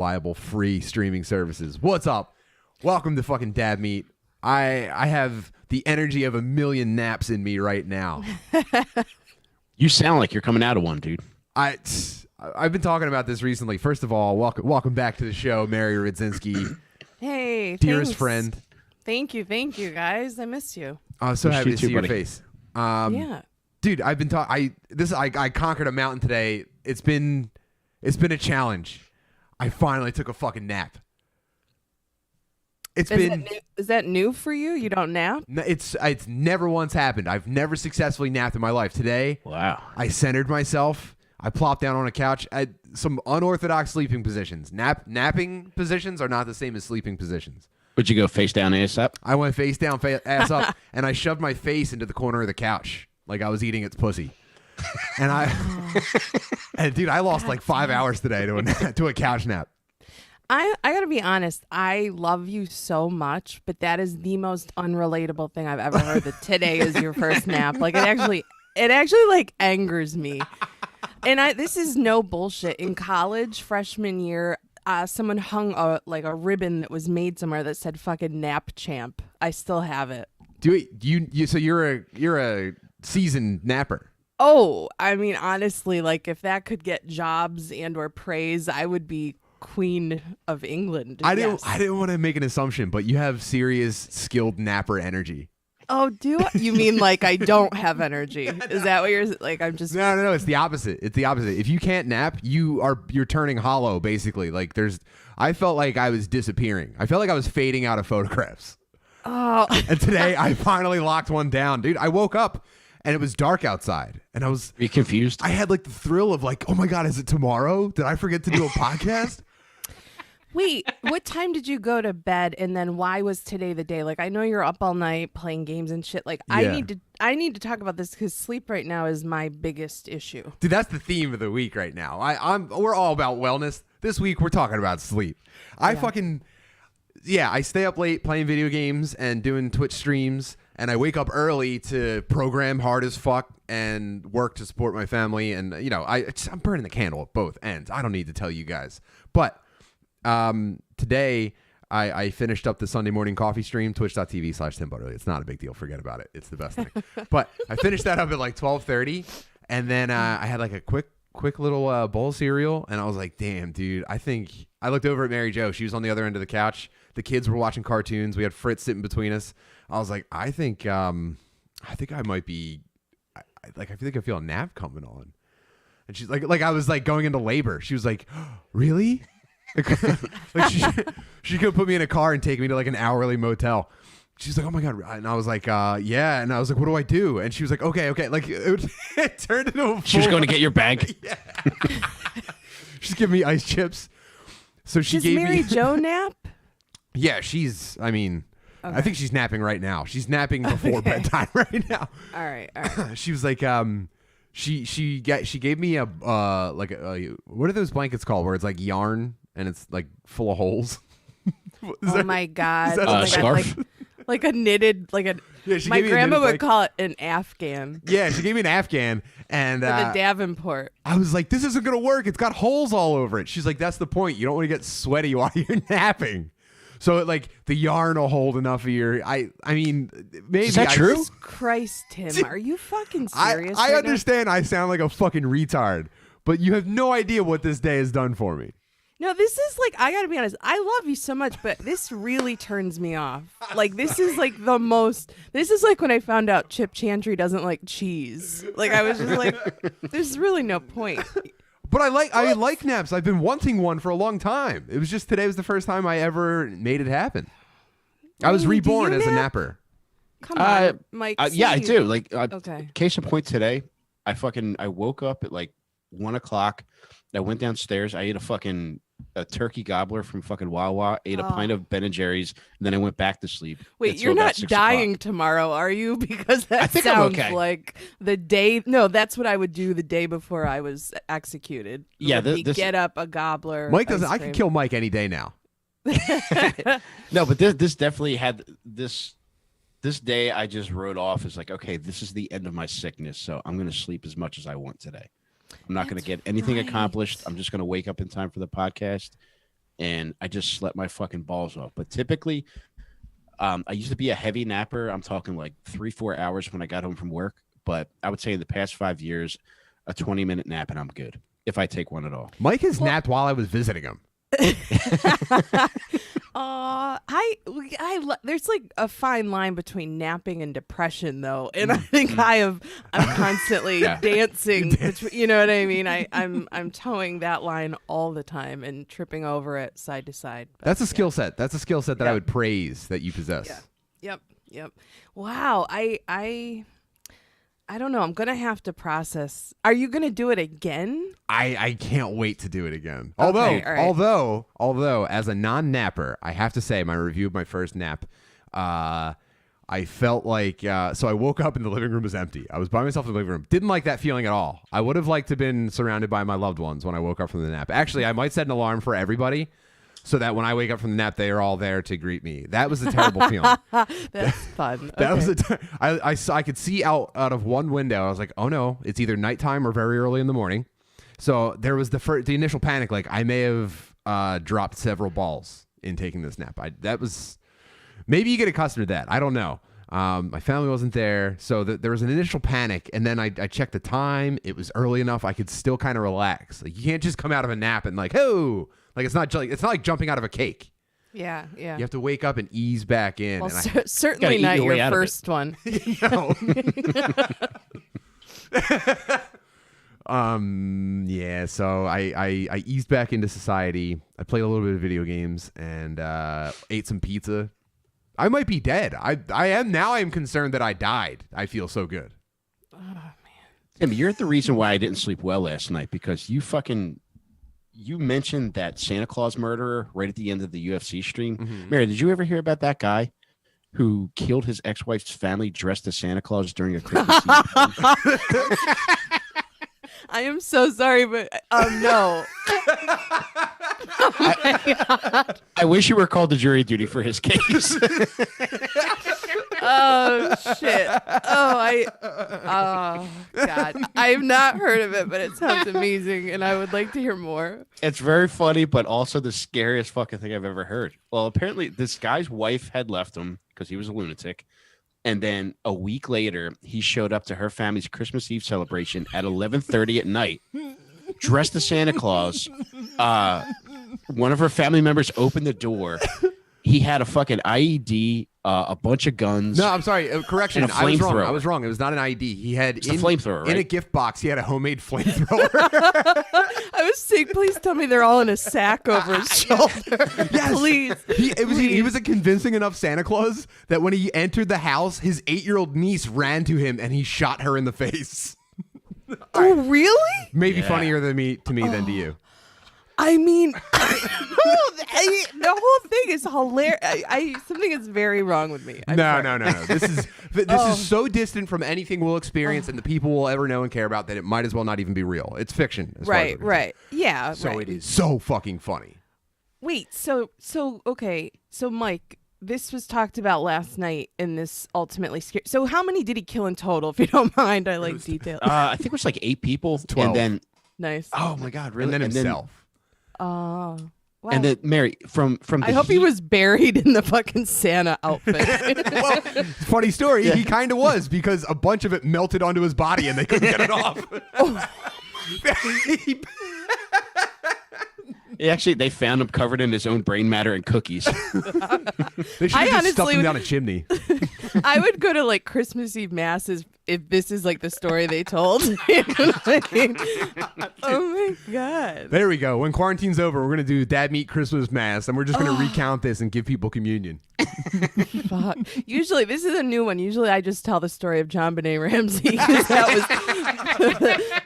reliable, free streaming services. What's up? Welcome to fucking Dad Meat. I have the energy of a million naps in me right now. You sound like you're coming out of one, dude. I've been talking about this recently. First of all, welcome back to the show, Mary Radzinski. Hey, dearest thanks. friend. Thank you, guys. I missed you. I'm so happy to see your buddy. face. Yeah, Dude, I've been talking. I conquered a mountain today. It's been a challenge. I finally took a fucking nap. is that new for you? You don't nap? It's never once happened. I've never successfully napped in my life. Today, Wow. I centered myself. I plopped down on a couch. Some unorthodox sleeping positions. Napping positions are not the same as sleeping positions. Would you go face down, ass up? I went face down, ass up, and I shoved my face into the corner of the couch like I was eating its pussy. And dude, I lost like 5 hours today to a couch nap. I gotta be honest. I love you so much, but that is the most unrelatable thing I've ever heard. That today is your first nap. Like it actually like angers me. And this is no bullshit. In college, freshman year, someone hung a ribbon that was made somewhere that said "fucking nap champ." I still have it. So you're a seasoned napper. Oh, I mean, honestly, like if that could get jobs and or praise, I would be Queen of England. I Yes. didn't want to make an assumption, but you have serious skilled napper energy. Oh, you mean like I don't have energy? Is that what you're like? I'm just No. It's the opposite. It's the opposite. If you can't nap, you're turning hollow. Basically, like I felt like I was disappearing. I felt like I was fading out of photographs. Oh, And today I finally locked one down, dude. I woke up and it was dark outside, and Are you confused? I had like the thrill of like, oh my god, is it tomorrow? Did I forget to do a podcast? wait. What time did you go to bed? And then why was today the day? Like I know you're up all night playing games and shit. Like Yeah. I need to talk about this because sleep right now is my biggest issue. Dude, that's the theme of the week right now. We're all about wellness. This week we're talking about sleep. I stay up late playing video games and doing Twitch streams, and I wake up early to program hard as fuck and work to support my family. And I'm burning the candle at both ends. I don't need to tell you guys, but today I finished up the Sunday morning coffee stream, twitch.tv/Tim Butterly. It's not a big deal. Forget about it. It's the best thing. But I finished that up at like 12:30, and then I had like a quick little bowl of cereal, and I was like, damn, dude, I looked over at Mary Jo. She was on the other end of the couch. The kids were watching cartoons. We had Fritz sitting between us. I was like, I think I might be, I think I feel a nap coming on. And she's like I was like going into labor. She was like, really? Like she could put me in a car and take me to like an hourly motel. She's like, oh my god. And I was like, yeah. And I was like, what do I do? And she was like, okay. Like it turned into a She was going to get your bag. Yeah. She's giving me ice chips. So she Does gave Mary me Jo nap? Yeah, I think she's napping right now. She's napping before bedtime right now. All right. She was like, she gave me a what are those blankets called where it's like yarn and it's like full of holes? My god! that Oh my scarf? God, like a knitted, like a. Yeah, she my gave me a grandma knitted would call it an Afghan. Yeah, she gave me an Afghan, and With a Davenport. I was like, this isn't gonna work. It's got holes all over it. She's like, that's the point. You don't want to get sweaty while you're napping. So like the yarn will hold enough of your. I mean, maybe. Is that true? Jesus Christ, Tim, are you fucking serious? I right understand. I sound like a fucking retard, but you have no idea what this day has done for me. No, this is like, I gotta be honest, I love you so much, but this really turns me off. Like, this is like this is like when I found out Chip Chantry doesn't like cheese. Like, I was just like, there's really no point. But I like naps. I've been wanting one for a long time. It was just today was the first time I ever made it happen. I was Wait, do reborn you as a nap? napper. Come on, Mike. Yeah, I say- do. Like, Okay. Case in point today, I woke up at like 1 o'clock. I went downstairs. I ate a turkey gobbler from fucking Wawa, ate a pint of Ben and Jerry's, and then I went back to sleep. Wait, until you're about not 6 dying o'clock. tomorrow, are you? Because I that think I'm sounds okay. like the day. No, that's what I would do the day before I was executed. Yeah, Would be this- get up a gobbler. Mike doesn't. ice I can cream. kill Mike any day now. No, but this definitely had this day I just wrote off as like, okay, this is the end of my sickness, so I'm going to sleep as much as I want today. I'm not going to get anything right. accomplished. I'm just going to wake up in time for the podcast. and I just slept my fucking balls off. But typically, I used to be a heavy napper. I'm talking like 3-4 hours when I got home from work. But I would say in the past 5 years, a 20-minute nap and I'm good if I take one at all. Mike has napped while I was visiting him. There's like a fine line between napping and depression, though, and I think I'm constantly dancing. You know what I mean? I'm towing that line all the time and tripping over it side to side. But, That's a skill set. That's a skill set that I would praise that you possess. Yeah. Yep. Wow. I don't know. I'm gonna have to process. Are you gonna do it again? I can't wait to do it again. Okay, Although, as a non-napper, I have to say my review of my first nap, I felt like so I woke up and the living room was empty. I was by myself in the living room. Didn't like that feeling at all. I would have liked to have been surrounded by my loved ones when I woke up from the nap. Actually, I might set an alarm for everybody, so that when I wake up from the nap, they are all there to greet me. That was a terrible feeling. That's fun. That was I could see out of one window. I was like, oh no, it's either nighttime or very early in the morning. So there was the initial panic. Like I may have dropped several balls in taking this nap. That was maybe you get accustomed to that. I don't know. My family wasn't there, so there was an initial panic, and then I checked the time. It was early enough I could still kind of relax. Like you can't just come out of a nap and like, oh. Like it's not like jumping out of a cake. Yeah. You have to wake up and ease back in. Well, and certainly not your first one. No. Yeah. So I eased back into society. I played a little bit of video games and ate some pizza. I might be dead. I am now. I am concerned that I died. I feel so good. Oh man. Tim, you're the reason why I didn't sleep well last night because you mentioned that Santa Claus murderer right at the end of the UFC stream. Mm-hmm. Mary, did you ever hear about that guy who killed his ex-wife's family dressed as Santa Claus during a Christmas Eve? I am so sorry, but no. Oh my God. I wish you were called to jury duty for his case. Oh shit. Oh God. I've not heard of it, but it sounds amazing and I would like to hear more. It's very funny, but also the scariest fucking thing I've ever heard. Well, apparently this guy's wife had left him because he was a lunatic. And then a week later, he showed up to her family's Christmas Eve celebration at 11:30 at night, dressed as Santa Claus. One of her family members opened the door. He had a fucking IED, a bunch of guns. No, I'm sorry. Correction. And a I was wrong. flamethrower. I was wrong. It was not an ID. He had It's a flamethrower, in a right? gift box. He had a homemade flamethrower. I was saying, please tell me they're all in a sack over his shoulder. Yes. Please. He was a convincing enough Santa Claus that when he entered the house, his 8-year-old niece ran to him and he shot her in the face. Oh, really? Maybe Yeah. funnier to me than to you. I mean, the whole thing is hilarious. Something is very wrong with me. I'm sorry. No. This is so distant from anything we'll experience and the people we'll ever know and care about that it might as well not even be real. It's fiction. as far as we're concerned. Right. Yeah. So right. it is so fucking funny. Wait, okay. So Mike, this was talked about last night in this ultimately scary. So how many did he kill in total, if you don't mind? I like detail. I think it was like 8 people. 12. And then, Nice. oh my God, really? And then himself. Wow. And then Mary, from the I hope he heat- was buried in the fucking Santa outfit. Well, funny story. He kind of was because a bunch of it melted onto his body and they couldn't get it off. They found him covered in his own brain matter and cookies. They should I have just stuffed honestly him would- down a chimney. I would go to like Christmas Eve masses if this is like the story they told. You know what I mean? Oh my God. There we go. When quarantine's over, we're gonna do Dad Meet Christmas Mass, and we're just gonna recount this and give people communion. Fuck. Usually, this is a new one. Usually, I just tell the story of John Benet Ramsey. 'Cause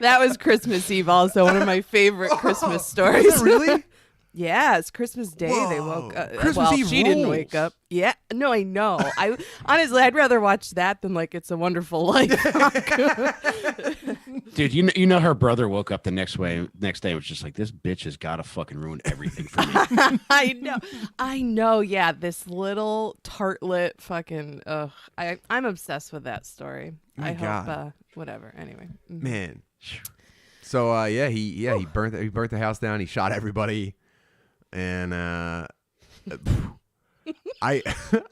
that was Christmas Eve. Also, one of my favorite Christmas stories. Is that really? Yeah, it's Christmas Day. They Whoa. woke up. Christmas well, Eve she didn't rules. wake up. Yeah, no, I know. I honestly, I'd rather watch that than like It's a Wonderful Life. Dude, you know her brother woke up the next day and was just like, this bitch has got to fucking ruin everything for me. I know. Yeah, this little tartlet fucking. Ugh, I'm obsessed with that story. My I God. hope. Whatever. Anyway. Man. So he burnt the house down. He shot everybody. and I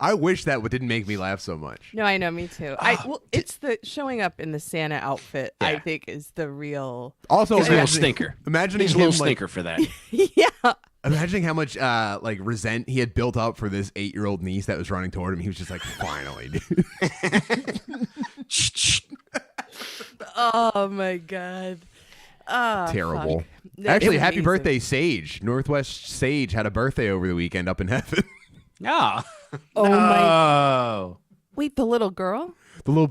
I wish that didn't make me laugh so much. No, I know, me too. It's the showing up in the Santa outfit. I think is the real. Also, He's a little stinker. Imagining He's a him, little stinker for that. Yeah. Imagining how much like resent he had built up for this 8-year-old niece that was running toward him. He was just like, finally, dude. Oh my god. Terrible. Fuck. Actually, That's happy amazing. birthday, Sage. Northwest Sage had a birthday over the weekend up in heaven. Ah. Oh my. Oh. Wait, the little girl? The little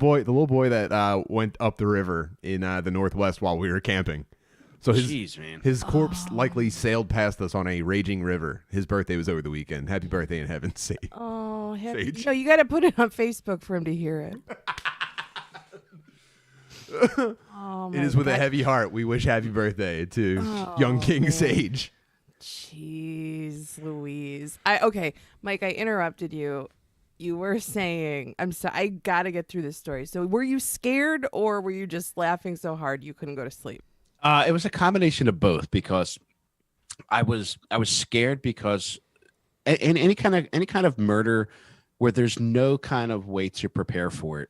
boy that went up the river in the Northwest while we were camping. So Jeez, man. his corpse likely sailed past us on a raging river. His birthday was over the weekend. Happy birthday in heaven, Sage. Oh, Sage. no, you got to put it on Facebook for him to hear it. Oh, It is with a God. heavy heart we wish happy birthday to young King man. Sage. Jeez Louise. Okay, Mike, I interrupted you. You were saying, I got to get through this story. So were you scared or were you just laughing so hard you couldn't go to sleep? It was a combination of both because I was scared because in any kind of murder where there's no kind of way to prepare for it,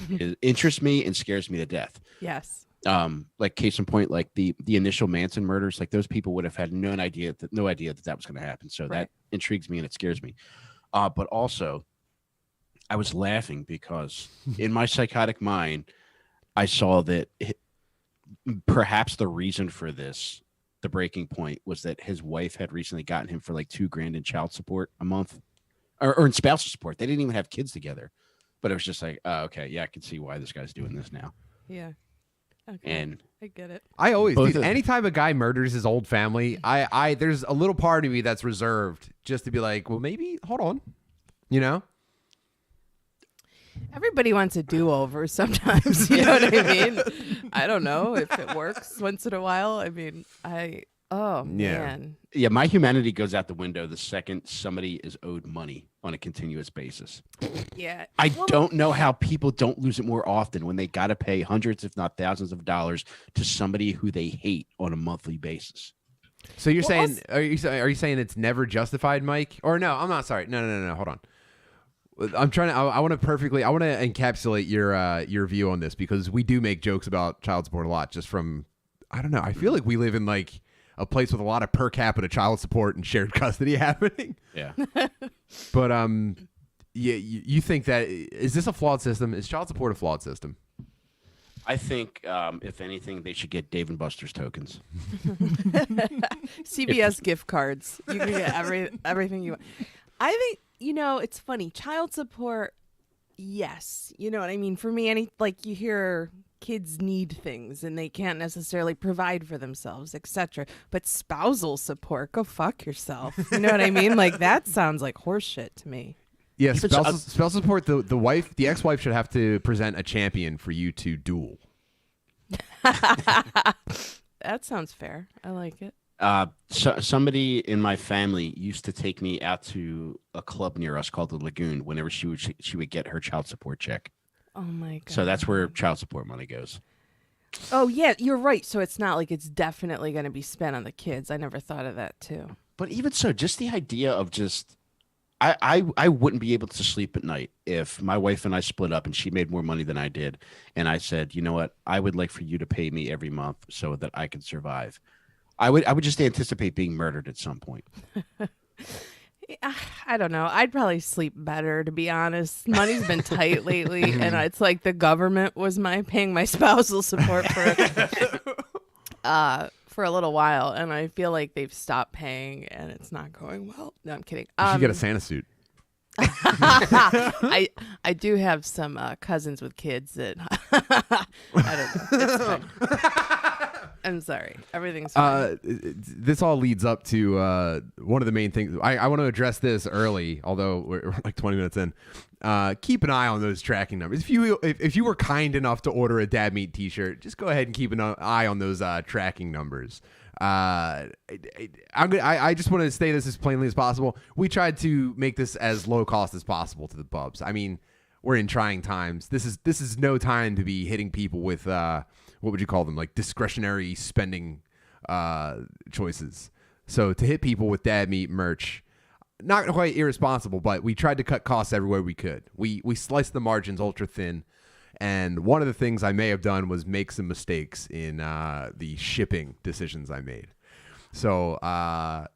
it interests me and scares me to death. Yes. Like case in point, like the initial Manson murders, like those people would have had no idea that was going to happen. So Right. that intrigues me and it scares me. But also, I was laughing because in my psychotic mind, I saw that perhaps the reason for this, the breaking point, was that his wife had recently gotten him for like $2,000 in child support a month, or in spousal support. They didn't even have kids together, but it was just like, oh, okay, yeah, I can see why this guy's doing this now. Yeah. Okay. And I get it. I always, Both dude, of them. anytime a guy murders his old family, I there's a little part of me that's reserved just to be like, well, maybe hold on, you know. Everybody wants a do-over sometimes. You know what I mean? I don't know if it works once in a while. I mean, Yeah. man. yeah, my humanity goes out the window the second somebody is owed money on a continuous basis. Yeah. I Well, don't know how people don't lose it more often when they got to pay hundreds, if not thousands of dollars to somebody who they hate on a monthly basis. So you're Well, saying, are you saying it's never justified, Mike? Or no, I'm not. Sorry, no. Hold on. I'm trying to. I want to encapsulate your view on this because we do make jokes about child support a lot. Just from, I don't know. I feel like we live in like a place with a lot of per capita child support and shared custody happening. Yeah. But yeah, you think that is this a flawed system? Is child support a flawed system? I think, if anything, they should get Dave & Buster's tokens. CVS gift cards. You can get everything you want. I think, it's funny. Child support, yes. You know what I mean? For me, you hear kids need things and they can't necessarily provide for themselves, etc. But spousal support, go fuck yourself. You know what I mean? Like, that sounds like horseshit to me. Yeah, Even spousal support. The ex-wife should have to present a champion for you to duel. That sounds fair. I like it. Somebody in my family used to take me out to a club near us called the Lagoon whenever she would get her child support check. Oh my god. So that's where child support money goes. Oh yeah, you're right. So it's not like it's definitely going to be spent on the kids. I never thought of that too. But even so, just the idea of I wouldn't be able to sleep at night if my wife and I split up and she made more money than I did. And I said, you know what? I would like for you to pay me every month so that I can survive. I would just anticipate being murdered at some point. I don't know. I'd probably sleep better, to be honest. Money's been tight lately, and it's like the government was paying my spousal support for a little while, and I feel like they've stopped paying, and it's not going well. No, I'm kidding. You should get a Santa suit. I do have some cousins with kids that I don't know. It's fine. I'm sorry. Everything's fine. This all leads up to one of the main things. I want to address this early, although we're like 20 minutes in. Keep an eye on those tracking numbers. If you were kind enough to order a Dad Meat T-shirt, just go ahead and keep an eye on those tracking numbers. I just want to say this as plainly as possible. We tried to make this as low cost as possible to the bubs. I mean, we're in trying times. This is no time to be hitting people with what would you call them, like discretionary spending choices. So to hit people with dad meat merch, not quite irresponsible, but we tried to cut costs everywhere we could. We sliced the margins ultra thin. And one of the things I may have done was make some mistakes in the shipping decisions I made. So I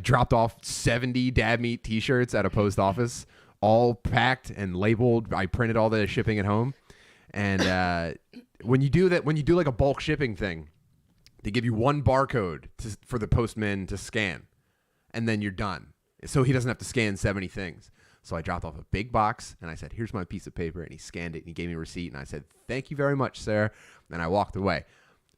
dropped off 70 dad meat T-shirts at a post office, all packed and labeled. I printed all the shipping at home. And when you do like a bulk shipping thing, they give you one barcode for the postman to scan, and then you're done. So he doesn't have to scan 70 things. So I dropped off a big box, and I said, here's my piece of paper. And he scanned it, and he gave me a receipt. And I said, thank you very much, sir. And I walked away.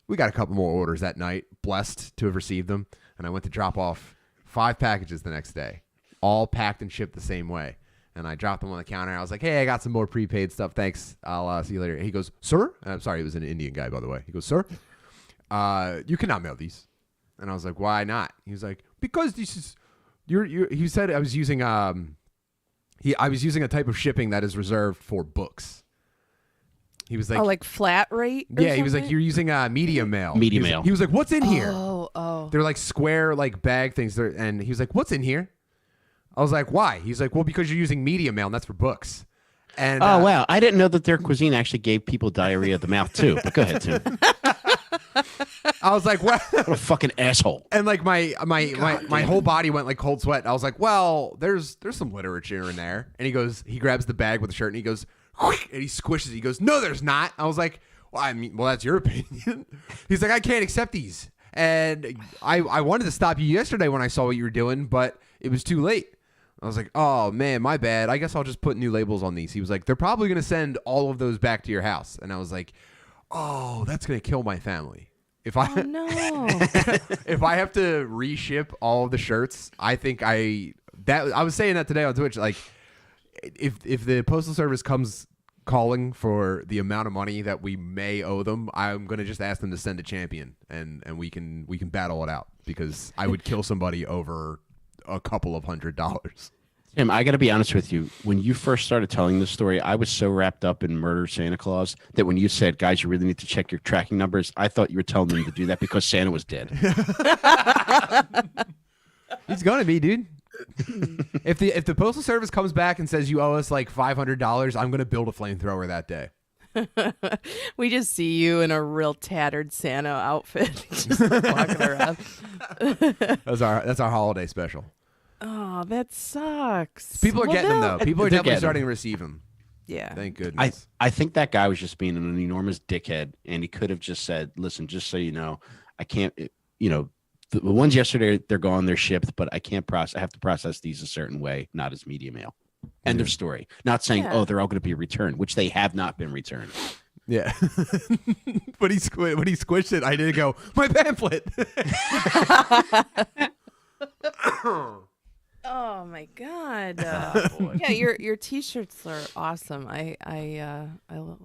We got a couple more orders that night, blessed to have received them. And I went to drop off 5 packages the next day, all packed and shipped the same way. And I dropped them on the counter. I was like, hey, I got some more prepaid stuff. Thanks. I'll see you later. He goes, sir? And I'm sorry, he was an Indian guy, by the way. He goes, sir, you cannot mail these. And I was like, why not? He was like, because this is, he said I was using, I was using a type of shipping that is reserved for books. He was like, oh, like flat rate? Yeah, he was like, you're using media mail. Media mail. He was like, what's in here? Oh. They're like square, like bag things. And he was like, what's in here? I was like, why? He's like, well, because you're using media mail, and that's for books. And wow, I didn't know that their cuisine actually gave people diarrhea of the mouth too. But go ahead, Tim. I was like, what? What a fucking asshole. And like my whole body went like cold sweat. I was like, well, there's some literature in there. And he grabs the bag with the shirt and he goes, and he squishes it. He goes, no, there's not. I was like, well, that's your opinion. He's like, I can't accept these. And I wanted to stop you yesterday when I saw what you were doing, but it was too late. I was like, oh man, my bad. I guess I'll just put new labels on these. He was like, they're probably going to send all of those back to your house. And I was like, oh, that's going to kill my family. If I if I have to reship all of the shirts, I think I was saying that today on Twitch. Like, if the postal service comes calling for the amount of money that we may owe them, I'm gonna just ask them to send a champion, and we can battle it out, because I would kill somebody over a couple of $100s. Tim, I got to be honest with you. When you first started telling this story, I was so wrapped up in Murder Santa Claus that when you said, guys, you really need to check your tracking numbers, I thought you were telling them to do that because Santa was dead. He's gonna be, dude. If the postal service comes back and says you owe us like $500, I'm gonna build a flamethrower that day. We just see you in a real tattered Santa outfit, just walking around. That's our holiday special. Oh, that sucks. People are getting them though. People are They're definitely getting starting to receive them. Yeah. Thank goodness. I think that guy was just being an enormous dickhead, and he could have just said, listen, just so you know, I can't, the ones yesterday, they're gone, they're shipped, but I can't process. I have to process these a certain way, not as media mail. End of story. Not saying, oh, they're all going to be returned, which they have not been returned. Yeah. When he squished it, I didn't go, my pamphlet. Oh my god! Yeah, your T-shirts are awesome.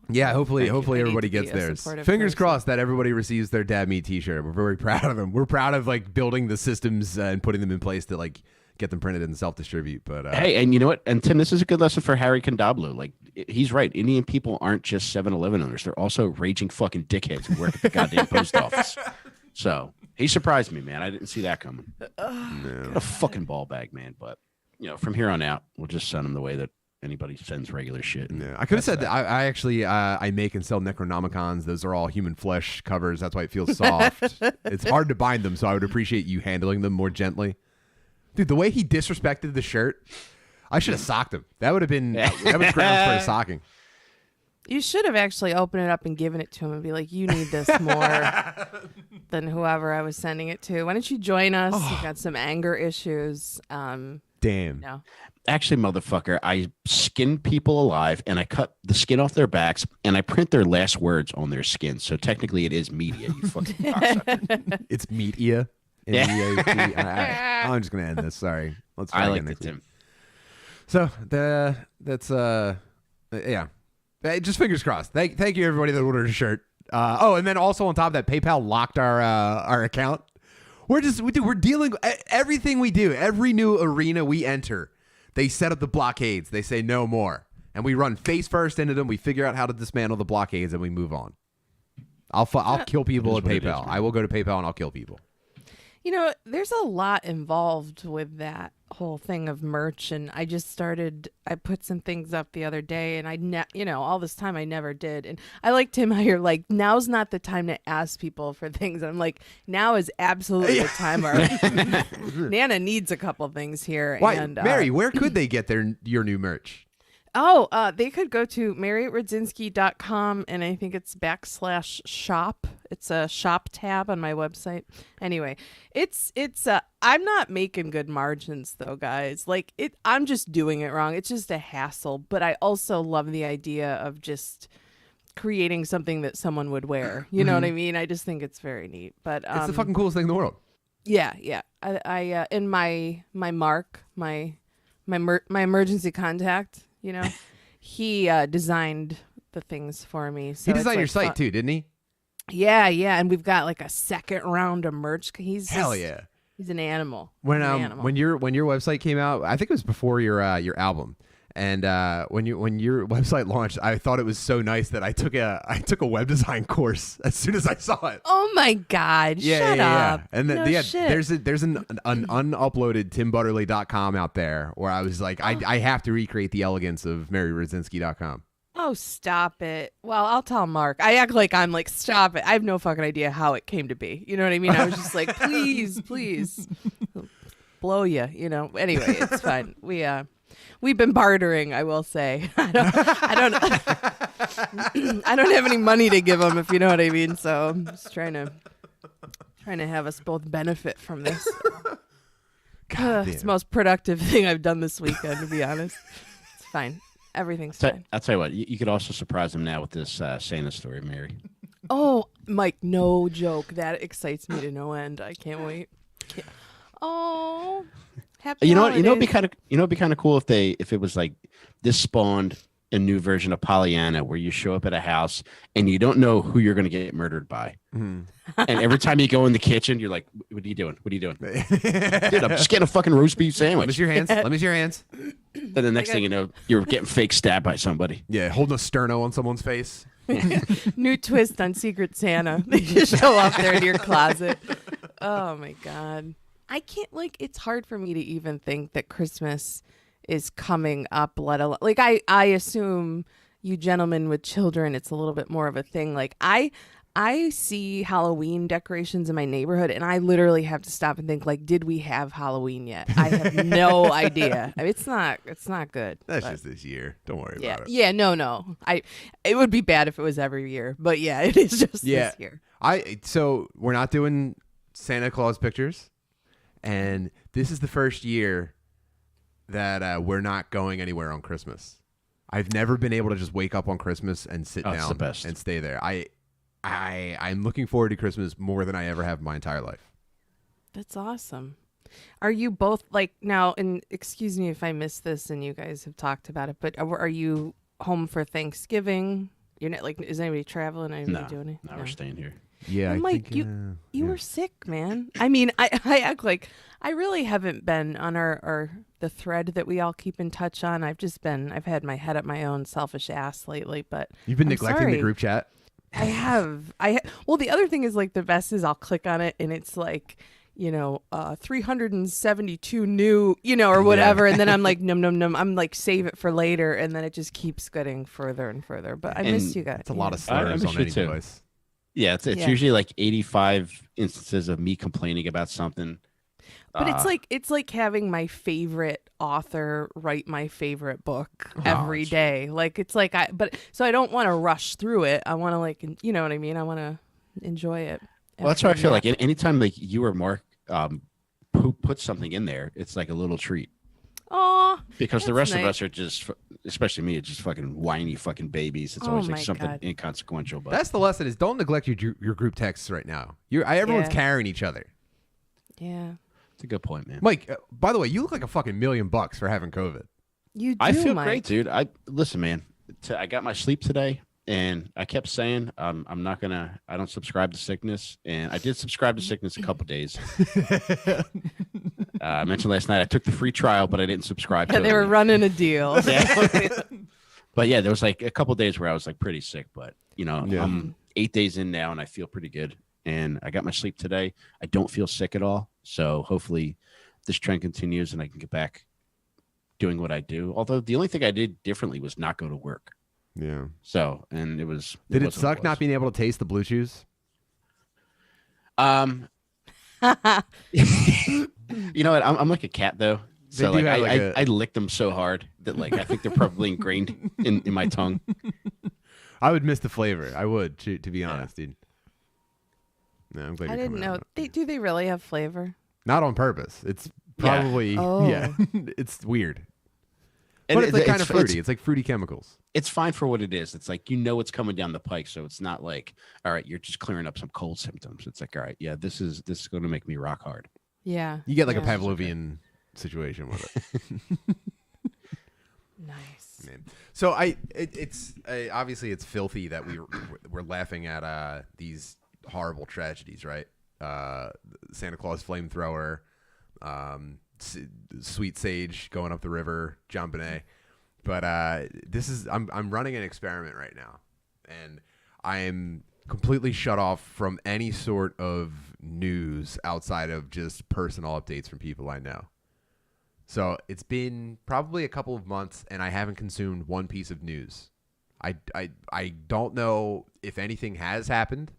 Yeah, hopefully I everybody need to gets be a theirs. supportive Fingers person. crossed that everybody receives their Dad Meat T-shirt. We're very proud of them. We're proud of like building the systems and putting them in place to like get them printed and self-distribute. But hey, and you know what? And Tim, this is a good lesson for Harry Condablo. Like, he's right. Indian people aren't just 7-Eleven owners; they're also raging fucking dickheads who work at the goddamn post office. So he surprised me, man. I didn't see that coming. no. A fucking ball bag, man. But from here on out, we'll just send them the way that anybody sends regular shit. Yeah, I could have said that. I actually I make and sell Necronomicons. Those are all human flesh covers. That's why it feels soft. It's hard to bind them, so I would appreciate you handling them more gently. Dude, the way he disrespected the shirt, I should have socked him. That was grounds for a socking. You should have actually opened it up and given it to him and be like, you need this more than whoever I was sending it to. Why don't you join us? You've got some anger issues. Damn. No. Actually, motherfucker, I skin people alive and I cut the skin off their backs and I print their last words on their skin. So technically it is media, you fucking cocksucker. It's media. Yeah. I'm just gonna end this. Sorry. Let's try I again like it, next week. Tim. So that's yeah. Just fingers crossed. Thank you everybody that ordered a shirt. And then also on top of that, PayPal locked our account. We're dealing everything we do, every new arena we enter, they set up the blockades. They say no more, and we run face first into them. We figure out how to dismantle the blockades, and we move on. I'll kill people at PayPal. I will go to PayPal and I'll kill people. You know, there's a lot involved with that whole thing of merch, and I put some things up the other day, and all this time I never did. And I like Tim how you're like, now's not the time to ask people for things. I'm like, now is absolutely the time. Nana needs a couple things here. Why, And, Mary, where could they get your new merch? They could go to MaryRadzinski.com, and I think it's /shop. It's a shop tab on my website. Anyway, I'm not making good margins though, guys. Like I'm just doing it wrong. It's just a hassle, but I also love the idea of just creating something that someone would wear. You know what I mean? I just think it's very neat. But It's the fucking coolest thing in the world. Yeah. I in my Mark, my emergency contact, he designed the things for me. So He designed your site too, didn't he? Yeah, and we've got like a second round of merch. Hell yeah. He's an animal. When He's an animal. when your website came out, I think it was before your album. And when your website launched, I thought it was so nice that I took a web design course as soon as I saw it. Oh my God! Shut up. And No shit. there's an unuploaded timbutterly.com out there where I was like, I have to recreate the elegance of MaryRadzinski.com. Oh, stop it. Well, I'll tell Mark. I act like I'm like, stop it. I have no fucking idea how it came to be. You know what I mean? I was just like, please, blow you. Anyway, it's fine. We've been bartering, I will say. I don't have any money to give him, if you know what I mean. So I'm just trying to have us both benefit from this. It's the most productive thing I've done this weekend, to be honest. It's fine. Everything's fine. I'll tell you what, you could also surprise him now with this Santa story, Mary. Oh, Mike, no joke. That excites me to no end. I can't wait. Oh, happy holidays. It'd be kind of cool if it was like this spawned a new version of Pollyanna where you show up at a house and you don't know who you're going to get murdered by. Mm-hmm. And every time you go in the kitchen, you're like, what are you doing? What are you doing? Dude, I'm just getting a fucking roast beef sandwich. Let me see your hands. Let me see your hands. Then the next thing you know, you're getting fake stabbed by somebody. Yeah, holding a sterno on someone's face. New twist on Secret Santa. They just show up there in your closet. Oh my God. I can't, it's hard for me to even think that Christmas is coming up, let alone, I assume you gentlemen with children, it's a little bit more of a thing. I see Halloween decorations in my neighborhood, and I literally have to stop and think, did we have Halloween yet? I have no idea. I mean, it's not good. That's just this year. Don't worry about it. Yeah, no. It would be bad if it was every year, but yeah, it is just this year. So we're not doing Santa Claus pictures, and this is the first year that we're not going anywhere on Christmas. I've never been able to just wake up on Christmas and sit down and stay there. I'm looking forward to Christmas more than I ever have in my entire life. That's awesome. Are you both now, and excuse me if I missed this and you guys have talked about it, but are you home for Thanksgiving? You're not is anybody traveling? Anybody doing it? No, we're staying here. Yeah, well, Mike, you were sick, man. I mean, I act like I really haven't been on the thread that we all keep in touch on. I've had my head up my own selfish ass lately, but you've been neglecting the group chat. I have. Well, the other thing is the best is I'll click on it and it's 372 new, or whatever. And then I'm like, num. I'm like, save it for later. And then it just keeps getting further and further. But I miss you guys. It's a lot of slurs on any device. Yeah, it's usually 85 instances of me complaining about something. But it's like having my favorite author write my favorite book every day. So I don't want to rush through it. I want to you know what I mean? I want to enjoy it. Well, that's why I feel like anytime you or Mark who puts something in there, it's like a little treat. Oh, because the rest of us are just, especially me, it's just fucking whiny fucking babies. It's always something inconsequential. But that's the lesson: is don't neglect your group texts right now. Everyone's carrying each other. Yeah, it's a good point, man. Mike, by the way, you look like a fucking $1,000,000 for having COVID. You do, I feel Mike. great, dude. Listen, man. I got my sleep today, and I kept saying I don't subscribe to sickness, and I did subscribe to sickness a couple days. I mentioned last night I took the free trial, but I didn't subscribe to it. They were running a deal. Yeah. But yeah, there was a couple days where I was pretty sick, but I'm 8 days in now and I feel pretty good. and I got my sleep today. I don't feel sick at all. So hopefully this trend continues and I can get back doing what I do. Although the only thing I did differently was not go to work. Yeah. So, and it was. Did it was what suck was. not being able to taste the blue chews? You know what? I'm like a cat though. So They do like have, like, I licked them so hard that like I think they're probably ingrained in my tongue. I would miss the flavor. I would, to be honest, dude. No, I'm glad I you're didn't coming know. out. Do they really have flavor? Not on purpose. It's probably Oh. yeah. It's weird. And But it's like kind of it's- fruity. It's like fruity chemicals. It's fine for what it is. It's like you know it's coming down the pike, so it's not like all right, you're just clearing up some cold symptoms. It's like all right, yeah, this is going to make me rock hard. Yeah. You get like yeah. a Pavlovian situation with it. Nice. Man. So it's obviously it's filthy that we're laughing at these horrible tragedies, right? Santa Claus flamethrower, Sweet Sage going up the river, John Bonet. But I'm running an experiment right now, and I am completely shut off from any sort of news outside of just personal updates from people I know. So it's been probably a couple of months, and I haven't consumed one piece of news. I don't know if anything has happened,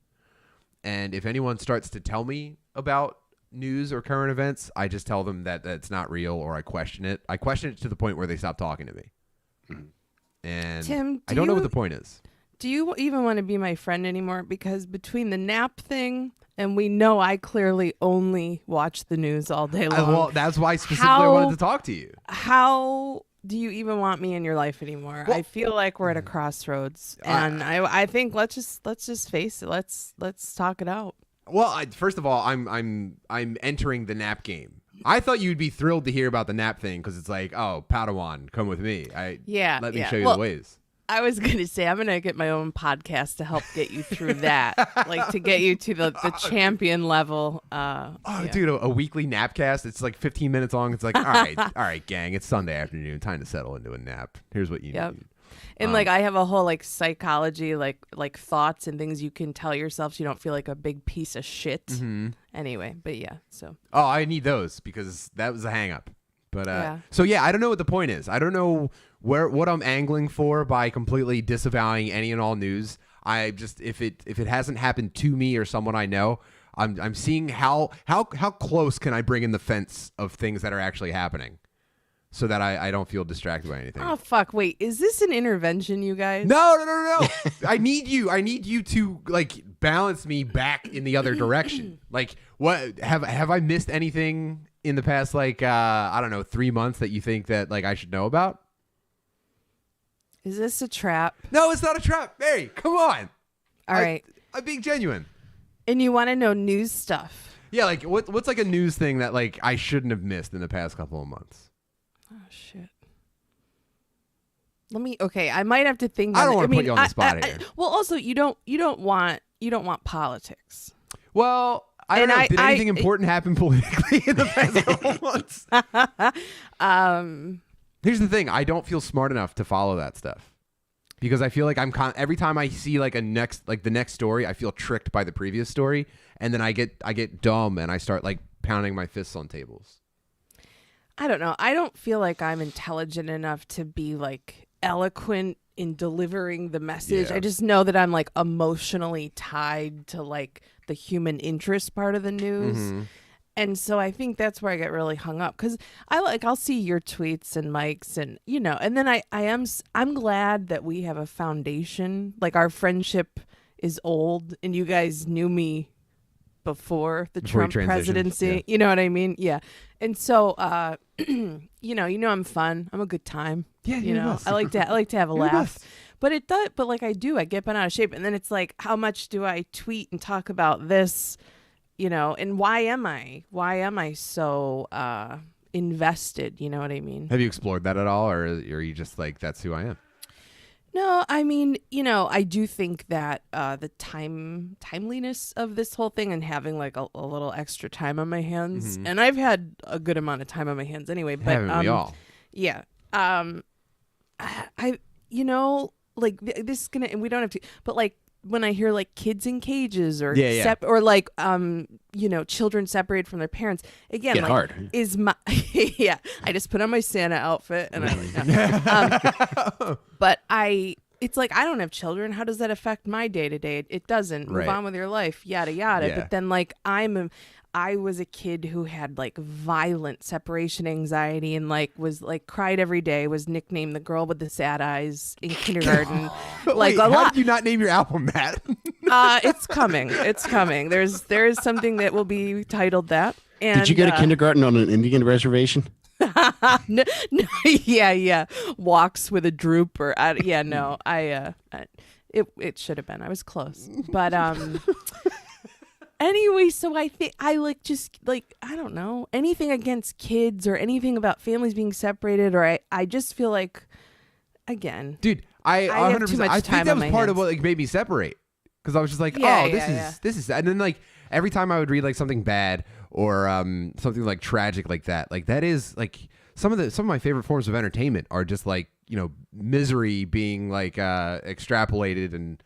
and if anyone starts to tell me about news or current events, I just tell them that it's not real, or I question it. I question it to the point where they stop talking to me. And Tim, I don't know what the point is. Do you even want to be my friend anymore? Because between the nap thing, and we know I clearly only watch the news all day long. Well, that's why specifically I wanted to talk to you. How do you even want me in your life anymore? Well, I feel like we're at a crossroads, and I think let's just face it. Let's talk it out. Well, first of all, I'm entering the nap game. I thought you'd be thrilled to hear about the nap thing because it's like, oh, Padawan, come with me. Let me show you the ways. I was going to say, I'm going to get my own podcast to help get you through that, like to get you to the champion level. Dude, a weekly napcast. It's like 15 minutes long. It's like, all right, gang, it's Sunday afternoon. Time to settle into a nap. Here's what you need. And like I have a whole like psychology, like thoughts and things you can tell yourself so you don't feel like a big piece of shit. Mm-hmm. Anyway, but yeah, so. Oh, I need those because that was a hang up. But So yeah, I don't know what the point is. I don't know what I'm angling for by completely disavowing any and all news. I just if it hasn't happened to me or someone I know, I'm seeing how close can I bring in the fence of things that are actually happening, so that I don't feel distracted by anything. Oh fuck! Wait, is this an intervention, you guys? No. I need you to like balance me back in the other direction. Like, what have I missed anything in the past, like, I don't know, 3 months that you think that, like, I should know about? Is this a trap? No, it's not a trap. Mary, come on. All right. I'm being genuine. And you want to know news stuff? Yeah, like, what's like a news thing that, like, I shouldn't have missed in the past couple of months? Oh, shit. Okay, I might have to think. I don't want to put you on the spot here. Well, also, you don't want politics. Well, I don't know. Did anything important happen politically in the past couple months? Here's the thing. I don't feel smart enough to follow that stuff because I feel like every time I see like the next story, I feel tricked by the previous story, and then I get dumb and I start like pounding my fists on tables. I don't know. I don't feel like I'm intelligent enough to be like eloquent in delivering the message. Yeah. I just know that I'm like emotionally tied to like the human interest part of the news. Mm-hmm. And so I think that's where I get really hung up because I'll see your tweets and Mike's and and then I'm glad that we have a foundation. Like our friendship is old and you guys knew me before the Trump presidency. Yeah. You know what I mean? Yeah. And so I'm fun. I'm a good time. Yeah, I like to have a You're the laugh. best. But it does. But like I get bent out of shape, and then it's like, how much do I tweet and talk about this? And why am I so invested? You know what I mean? Have you explored that at all, or are you just like, that's who I am? No, I mean, I do think that the timeliness of this whole thing and having like a little extra time on my hands, and I've had a good amount of time on my hands anyway. But Haven't we all? Yeah. I like this is gonna, and we don't have to, but like when I hear like kids in cages or Yeah. or like children separated from their parents, again, Get like hard. is my yeah. I just put on my Santa outfit and but it's like, I don't have children. How does that affect my day to day? It doesn't. Right. Move on with your life, yada yada. Yeah. But then like I was a kid who had like violent separation anxiety and like was like cried every day, was nicknamed the girl with the sad eyes in kindergarten. Like Wait, a how lot. did you not name your album that? It's coming. It's coming. There is something that will be titled that. And, Did you get a kindergarten on an Indian reservation? no, yeah. Walks with a droop or it should have been. I was close, but anyway, so I think I like just like, I don't know, anything against kids or anything about families being separated, or I just feel like, again, Dude, I have 100%. too much I time think that on was my part of hands. what like made me separate, because I was just like, this is, and then like every time I would read like something bad or something like tragic like that is like some of my favorite forms of entertainment are just like, misery being like extrapolated and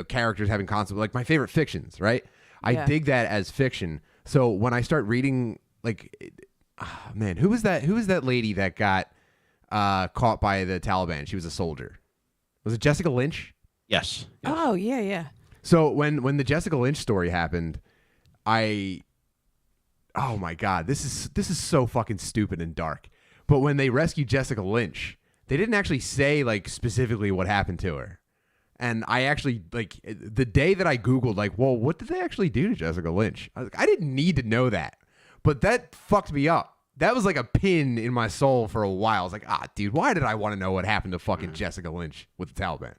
characters having consequences. Like my favorite fictions, right? I dig that as fiction. So when I start reading, like, man, who was that lady that got caught by the Taliban? She was a soldier. Was it Jessica Lynch? Yes. oh yeah. So when the Jessica Lynch story happened, oh my God, this is so fucking stupid and dark. But when they rescued Jessica Lynch, they didn't actually say like specifically what happened to her. And I actually, like, the day that I Googled, like, well, what did they actually do to Jessica Lynch? I didn't need to know that. But that fucked me up. That was like a pin in my soul for a while. I was like, dude, why did I want to know what happened to fucking Jessica Lynch with the Taliban?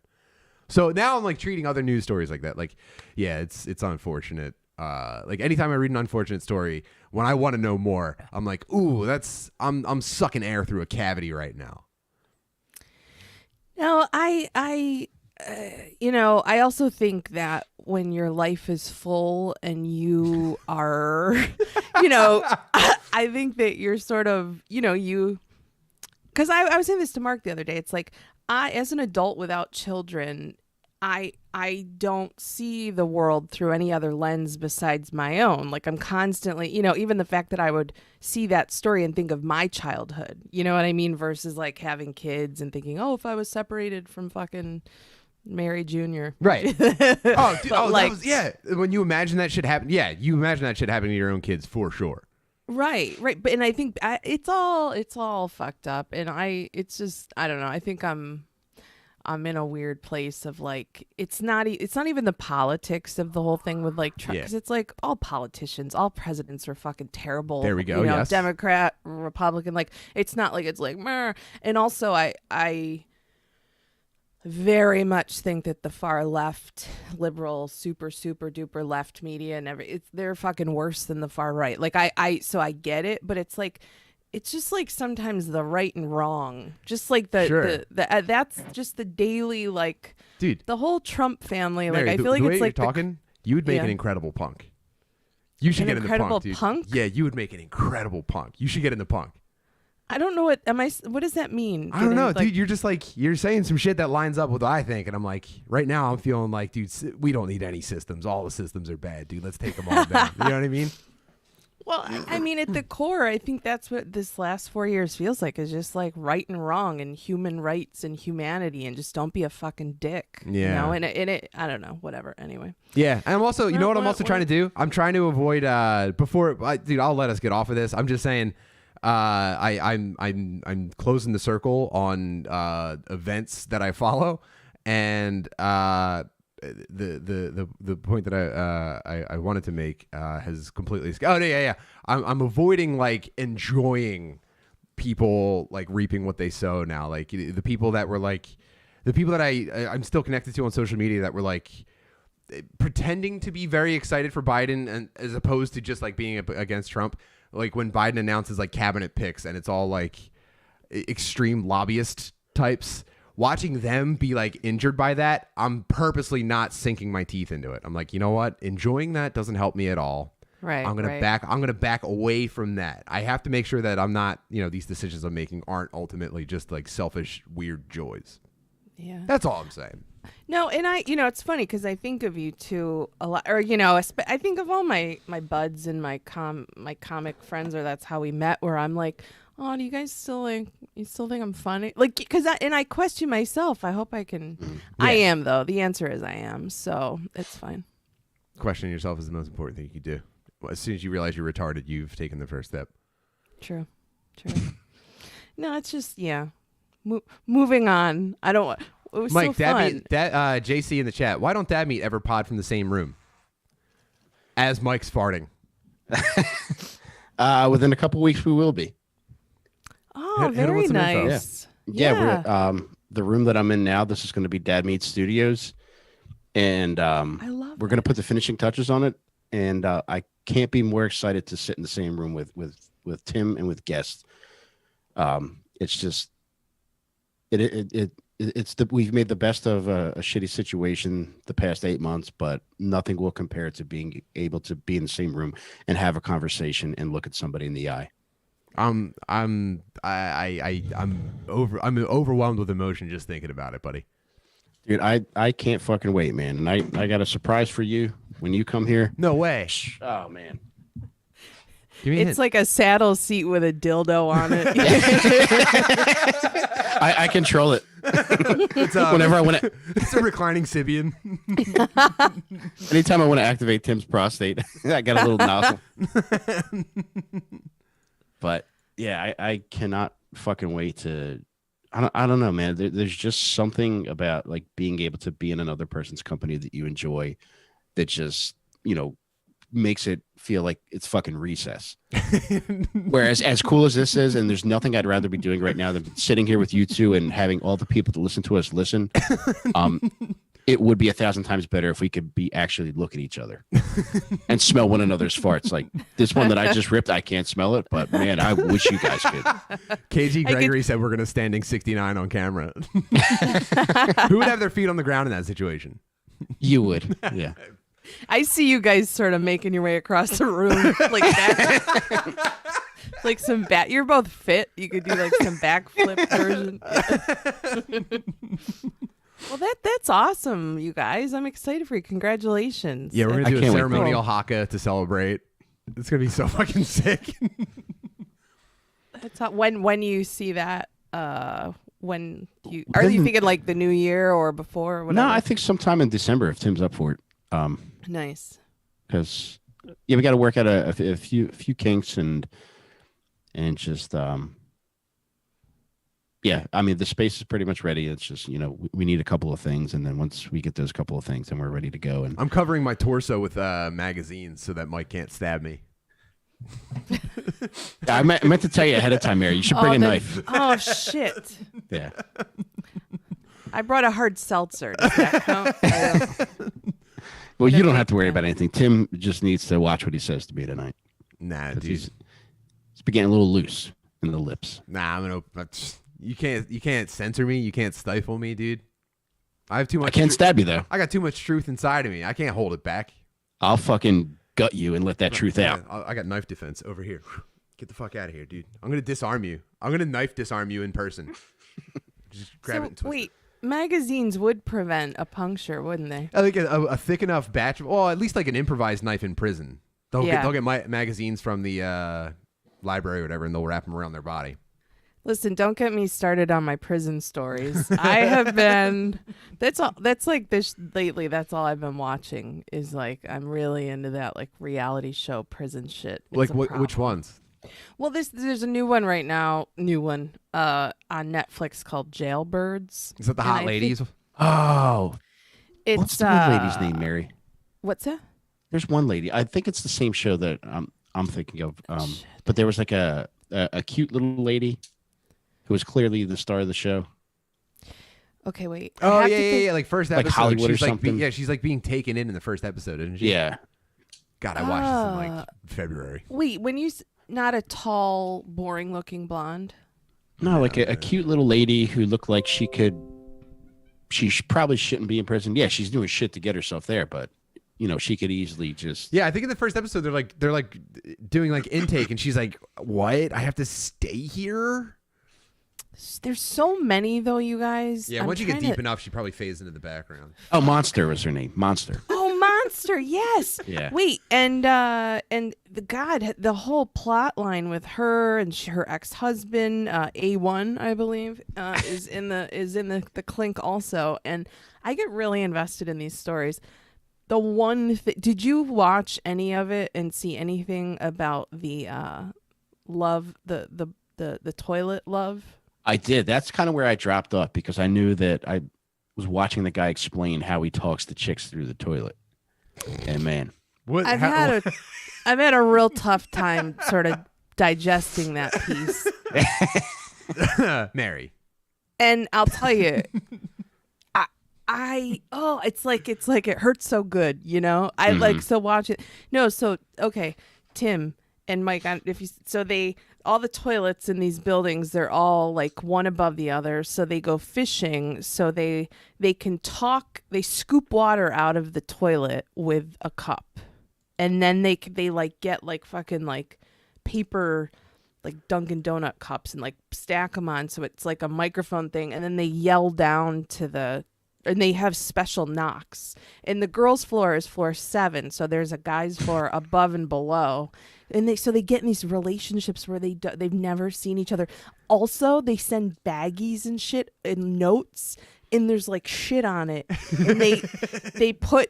So now I'm like treating other news stories like that. Like, yeah, it's unfortunate. Like anytime I read an unfortunate story, when I want to know more, I'm like, ooh, I'm sucking air through a cavity right now. No, I also think that when your life is full and you are, I think that you're sort of, because I was saying this to Mark the other day. It's like, as an adult without children, I don't see the world through any other lens besides my own. Like I'm constantly, even the fact that I would see that story and think of my childhood, you know what I mean? Versus like having kids and thinking, oh, if I was separated from fucking Mary Jr. Right. Oh, dude, like, when you imagine that shit happen, you imagine that shit happening to your own kids for sure. Right. But, and I think it's all fucked up. And it's just, I don't know. I think I'm in a weird place of like, it's not even the politics of the whole thing with like Trump. Cause it's like all politicians, all presidents are fucking terrible. There we go. Yes. Democrat, Republican, like it's not like it's like, meh. And also I very much think that the far left, liberal, super duper left media and they're fucking worse than the far right. Like so I get it, but it's like, it's just like sometimes the right and wrong, just like the that's just the daily, like, dude, the whole Trump family. Mary, like I feel like the way it's like you're talking, you would make an incredible punk. You should get in the punk, dude. Punk? Yeah, you would make an incredible punk. You should get in the punk. I don't know what does that mean? I don't know, dude. You're just like, you're saying some shit that lines up with what I think, and I'm like, right now I'm feeling like, dude, we don't need any systems. All the systems are bad, dude. Let's take them all down. You know what I mean? Well, I mean, at the core, I think that's what this last 4 years feels like, is just like right and wrong and human rights and humanity, and just don't be a fucking dick. Yeah. And it I don't know, whatever. Anyway. Yeah, and I'm also, you know what I'm also trying to do? I'm trying to avoid dude, I'll let us get off of this. I'm just saying, I'm closing the circle on events that I follow, and the point that I wanted to make has completely I'm avoiding like enjoying people like reaping what they sow now. Like the people that were like the people that I'm still connected to on social media that were like pretending to be very excited for Biden, and as opposed to just like being against Trump. Like when Biden announces like cabinet picks and it's all like extreme lobbyist types, watching them be like injured by that, I'm purposely not sinking my teeth into it. I'm like, you know what? Enjoying that doesn't help me at all. Right. I'm gonna back away from that. I have to make sure that I'm not, these decisions I'm making aren't ultimately just like selfish, weird joys. Yeah. That's all I'm saying. No, and it's funny because I think of you two a lot, or I think of all my buds and my comic friends, or that's how we met. Where I'm like, oh, do you guys still think I'm funny? Like, because I question myself. I hope I can. I am though. The answer is I am. So it's fine. Questioning yourself is the most important thing you can do. Well, as soon as you realize you're retarded, you've taken the first step. True. No, it's just moving on. I don't. It was Mike, so fun. JC in the chat. Why don't Dad Meat ever pod from the same room? As Mike's farting. Within a couple weeks, we will be. Oh, Hit him very with some info. nice. Yeah, we're, the room that I'm in now, this is going to be Dad Meat Studios. And I love we're going to put the finishing touches on it. And I can't be more excited to sit in the same room with Tim and with guests. It's just we've made the best of a shitty situation the past 8 months, but nothing will compare to being able to be in the same room and have a conversation and look at somebody in the eye. I'm overwhelmed with emotion just thinking about it, buddy. Dude, I can't fucking wait, man. And I got a surprise for you when you come here. No way. Oh man. Give me a It's hint. like a saddle seat with a dildo on it. I control it. It's, Whenever I want to, it's a reclining Sibian. anytime I want to activate Tim's prostate, I got a little nozzle. But yeah, I cannot fucking wait to. I don't know, man. There's just something about like being able to be in another person's company that you enjoy, that just makes it feel like it's fucking recess. Whereas as cool as this is, and there's nothing I'd rather be doing right now than sitting here with you two and having all the people that listen to us listen. It would be 1,000 times better if we could be actually look at each other and smell one another's farts. Like this one that I just ripped, I can't smell it, but man, I wish you guys could. KG Gregory said we're going to standing 69 on camera. Who would have their feet on the ground in that situation? You would, yeah. I see you guys sort of making your way across the room like that. Like some You're both fit. You could do like some backflip version. Well, that's awesome, you guys. I'm excited for you. Congratulations. Yeah, we're going to do a can't wait. ceremonial haka to celebrate. It's going to be so fucking sick. That's when you see that. When you are you thinking like the new year or before? Or whatever? No, I think sometime in December if Tim's up for it. Nice. Because we got to work out a few kinks and just yeah. I mean, the space is pretty much ready. It's just we need a couple of things, and then once we get those couple of things, then we're ready to go. And I'm covering my torso with magazines so that Mike can't stab me. I meant to tell you ahead of time, Mary. You should bring a knife. Oh shit! Yeah. I brought a hard seltzer. Does that count? Well, you don't have to worry about anything. Tim just needs to watch what he says to me tonight. Nah, dude. He's getting a little loose in the lips. Nah, I'm gonna. You can't censor me. You can't stifle me, dude. I have too much. I can't stab you though. I got too much truth inside of me. I can't hold it back. I'll fucking gut you and let that truth out. I got knife defense over here. Get the fuck out of here, dude. I'm gonna disarm you. I'm gonna knife disarm you in person. Just grab it and twist wait, magazines would prevent a puncture, wouldn't they? I think a thick enough batch. Well, at least like an improvised knife in prison. They'll get magazines from the library or whatever, and they'll wrap them around their body. Listen, don't get me started on my prison stories. I have been. That's all. That's like this lately. That's all I've been watching. Is like I'm really into that like reality show prison shit. It's Like a which problem. ones? Well, there's a new one right now. New one on Netflix called Jailbirds. Is that the And hot I ladies? think Oh, It's what's the one lady's name, Mary? What's that? There's one lady. I think it's the same show that I'm thinking of. But there was like a cute little lady who was clearly the star of the show. Okay, wait. I Oh have yeah, to yeah, think- yeah. Like first Like episode, Hollywood or she's like something. she's like being taken in the first episode, isn't she? Yeah. God, I watched this in like February. Wait, when you not a tall, boring-looking blonde. No, like a cute little lady who looked like she probably shouldn't be in prison. Yeah, she's doing shit to get herself there, but she could easily just. Yeah, I think in the first episode they're like doing like intake, and she's like, "What? I have to stay here?" There's so many though, you guys. Yeah, I'm once you get trying deep to- enough, she probably fades into the background. Oh, Monster was her name. Monster. Oh, Monster, yes. Yeah. Wait, and the whole plot line with her and her ex-husband, A1, I believe, is in the clink also, and I get really invested in these stories. The one did you watch any of it and see anything about the love, the toilet love? I did. That's kind of where I dropped off because I knew that I was watching the guy explain how he talks to chicks through the toilet. And man, What? I've had a real tough time sort of digesting that piece. Mary. And I'll tell you, it's like it hurts so good, you know. I like so watch it. No, so okay, Tim and Mike. All the toilets in these buildings, they're all like one above the other. So they go fishing. So they can talk. They scoop water out of the toilet with a cup, and then they like get like fucking like paper, like Dunkin' Donut cups and like stack them on. So it's like a microphone thing, and then they yell down to and they have special knocks. And the girls' floor is floor 7, so there's a guy's floor above and below. And they get in these relationships where they've never seen each other. Also, they send baggies and shit and notes, and there's like shit on it. And they put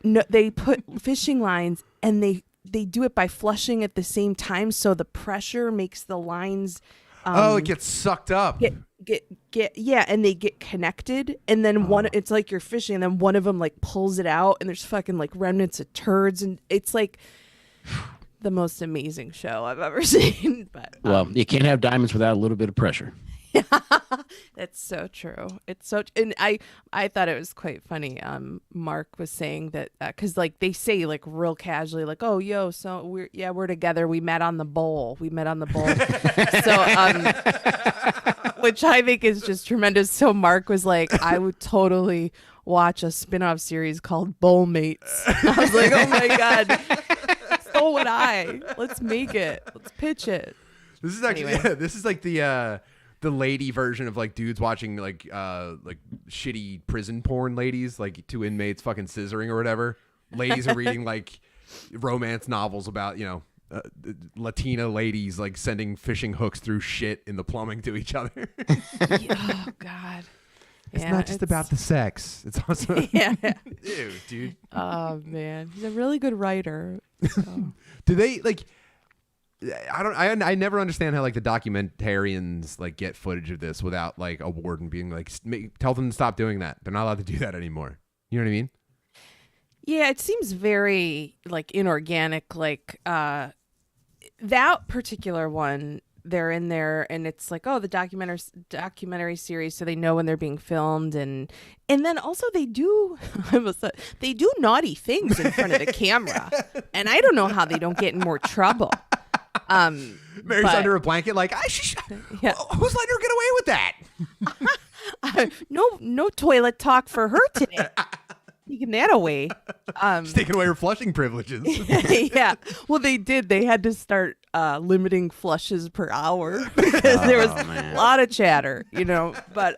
fishing lines, and they do it by flushing at the same time, so the pressure makes the lines. It gets sucked up. And they get connected, and then it's like you're fishing, and then one of them like pulls it out, and there's fucking like remnants of turds, and it's like the most amazing show I've ever seen. But well, you can't have diamonds without a little bit of pressure. That's so true. It's so, and I thought it was quite funny. Mark was saying that because like they say like real casually, like, oh yo, so we're together. We met on the bowl. So which I think is just tremendous. So Mark was like, I would totally watch a spin-off series called Bowl Mates. And I was like, oh my god, so would I. Let's make it. Let's pitch it. This is actually this is like the lady version of like dudes watching like shitty prison porn ladies, like 2 inmates fucking scissoring or whatever. Ladies are reading like romance novels about, you know, Latina ladies like sending fishing hooks through shit in the plumbing to each other. Oh god. It's not just about the sex. It's also Yeah. Ew, dude. Oh man, he's a really good writer. So. Do they like? I never understand how like the documentarians like get footage of this without like a warden being like, tell them to stop doing that. They're not allowed to do that anymore. You know what I mean? Yeah, it seems very like inorganic. Like that particular one, they're in there, and it's like, oh, the documentary series, so they know when they're being filmed, and then also they do naughty things in front of the camera, and I don't know how they don't get in more trouble. Mary's under a blanket, like, yeah. Who's letting her get away with that? No toilet talk for her today. Taking that away. She's taking away her flushing privileges. Yeah. Well, they did. They had to start limiting flushes per hour because there was a lot of chatter, you know. But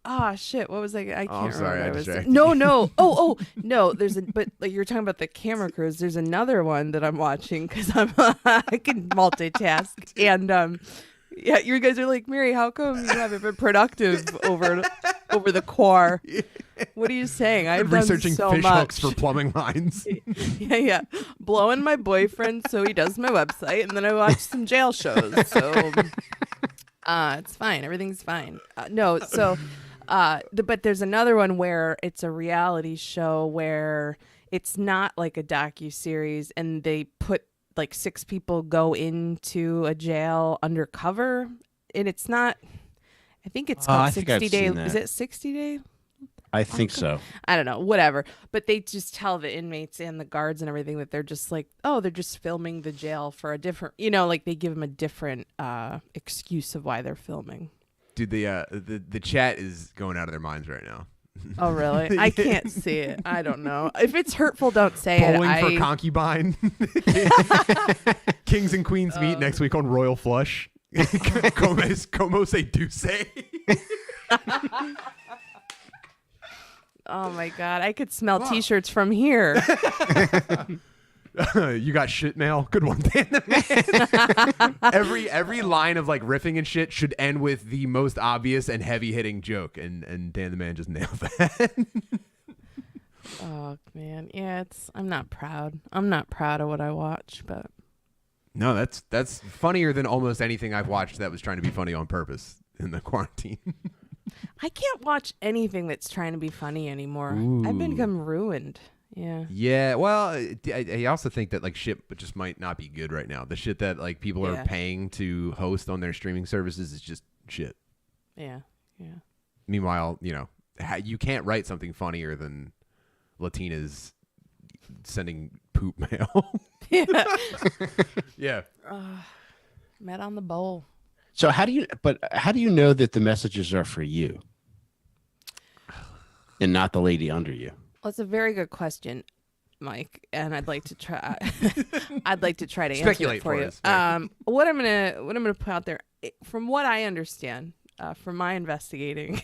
oh shit, what was I can't remember. Sorry, I what I was distracted saying. No. Oh, no. But like you're talking about the camera crews. There's another one that I'm watching because I can multitask. And yeah, you guys are like, Mary, how come you haven't been productive over the quar? What are you saying? I've done researching so fish much. hooks for plumbing lines. Yeah. Blowing my boyfriend so he does my website, and then I watch some jail shows. So it's fine. Everything's fine. But there's another one where it's a reality show where it's not like a docuseries, and they put like 6 people go into a jail undercover, and it's not. I think it's called 60 Day. Is it 60 Day? I think so. I don't know, whatever. But they just tell the inmates and the guards and everything that they're just like, oh, they're just filming the jail for a different, you know, like they give them a different excuse of why they're filming. Dude, the chat is going out of their minds right now. Oh, really? I can't see it. I don't know. If it's hurtful, don't say Bowling it. for concubine. Kings and queens meet next week on Royal Flush. Como se duce. Oh my god, I could smell T-shirts from here. You got shit mail. Good one, Dan the Man. every line of like riffing and shit should end with the most obvious and heavy hitting joke, and Dan the Man just nailed that. Oh man, yeah, I'm not proud. I'm not proud of what I watch, but no, that's funnier than almost anything I've watched that was trying to be funny on purpose in the quarantine. I can't watch anything that's trying to be funny anymore. I've become ruined. Yeah. Yeah. Well, I also think that like shit just might not be good right now. The shit that like people are paying to host on their streaming services is just shit. Yeah. Yeah. Meanwhile, you can't write something funnier than Latinas sending poop mail. Yeah. Yeah. Met on the bowl. So how do you know that the messages are for you and not the lady under you? Well, it's a very good question, Mike, and I'd like to try. I'd like to try to Speculate answer it for you. us, right? What I'm gonna put out there, from what I understand, from my investigating,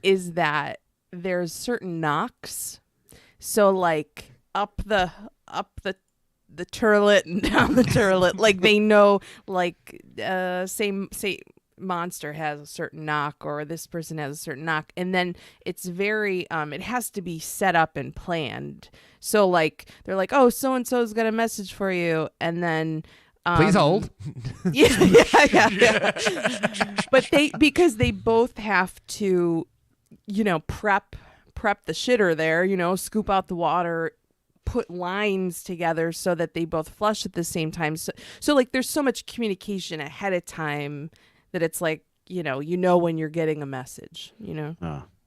is that there's certain knocks. So like up the turlet and down the turlet, like they know, like say monster has a certain knock or this person has a certain knock, and then it's very it has to be set up and planned. So like they're like, oh, so and so's got a message for you, and then please hold. yeah. But because they both have to, prep the shitter there, scoop out the water, put lines together so that they both flush at the same time. So like there's so much communication ahead of time that it's like, when you're getting a message,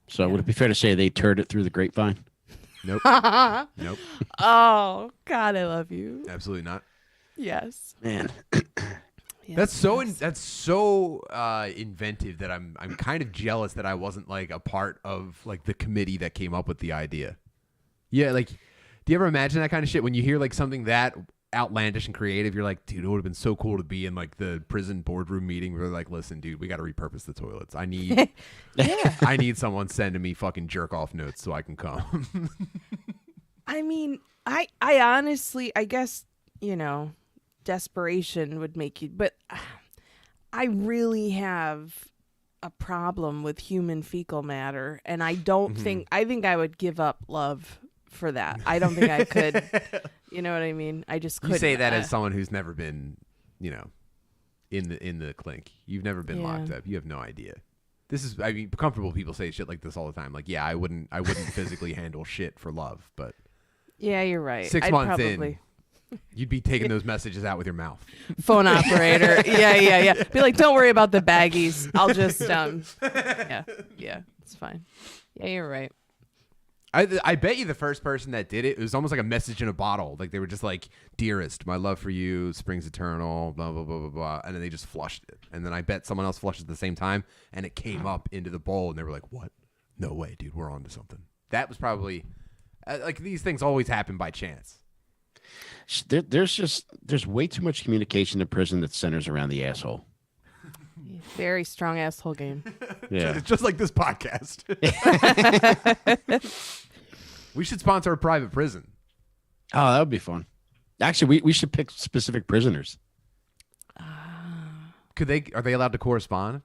So would it be fair to say they turd it through the grapevine? Nope. Nope. Oh God, I love you. Absolutely not. Yes. Man. Yes, That's so inventive that I'm kind of jealous that I wasn't like a part of like the committee that came up with the idea. Yeah, like do you ever imagine that kind of shit when you hear like something that outlandish and creative? You're like, dude, it would have been so cool to be in like the prison boardroom meeting where they're like, listen, dude, we got to repurpose the toilets. I need I need someone sending me fucking jerk off notes so I can come. I mean, I honestly, I guess, desperation would make you, but I really have a problem with human fecal matter, and I don't think I would give up love for that. I don't think I could. You know what I mean? I just couldn't. You say that as someone who's never been, in the clink. You've never been locked up. You have no idea. This is, I mean, comfortable people say shit like this all the time. Like, yeah, I wouldn't physically handle shit for love, but yeah, you're right. 6 months in, you'd be taking those messages out with your mouth. Phone operator. Yeah. Be like, don't worry about the baggies. I'll just, yeah, it's fine. Yeah, you're right. I bet you the first person that did it was almost like a message in a bottle. Like they were just like, dearest, my love for you, springs eternal, blah, blah, blah, blah, blah. And then they just flushed it. And then I bet someone else flushed at the same time and it came up into the bowl and they were like, what? No way, dude, we're on to something. That was probably, like these things always happen by chance. There's way too much communication in prison that centers around the asshole. Very strong asshole game. Yeah. Just like this podcast. We should sponsor a private prison. Oh, that would be fun. Actually, we should pick specific prisoners. Are they allowed to correspond?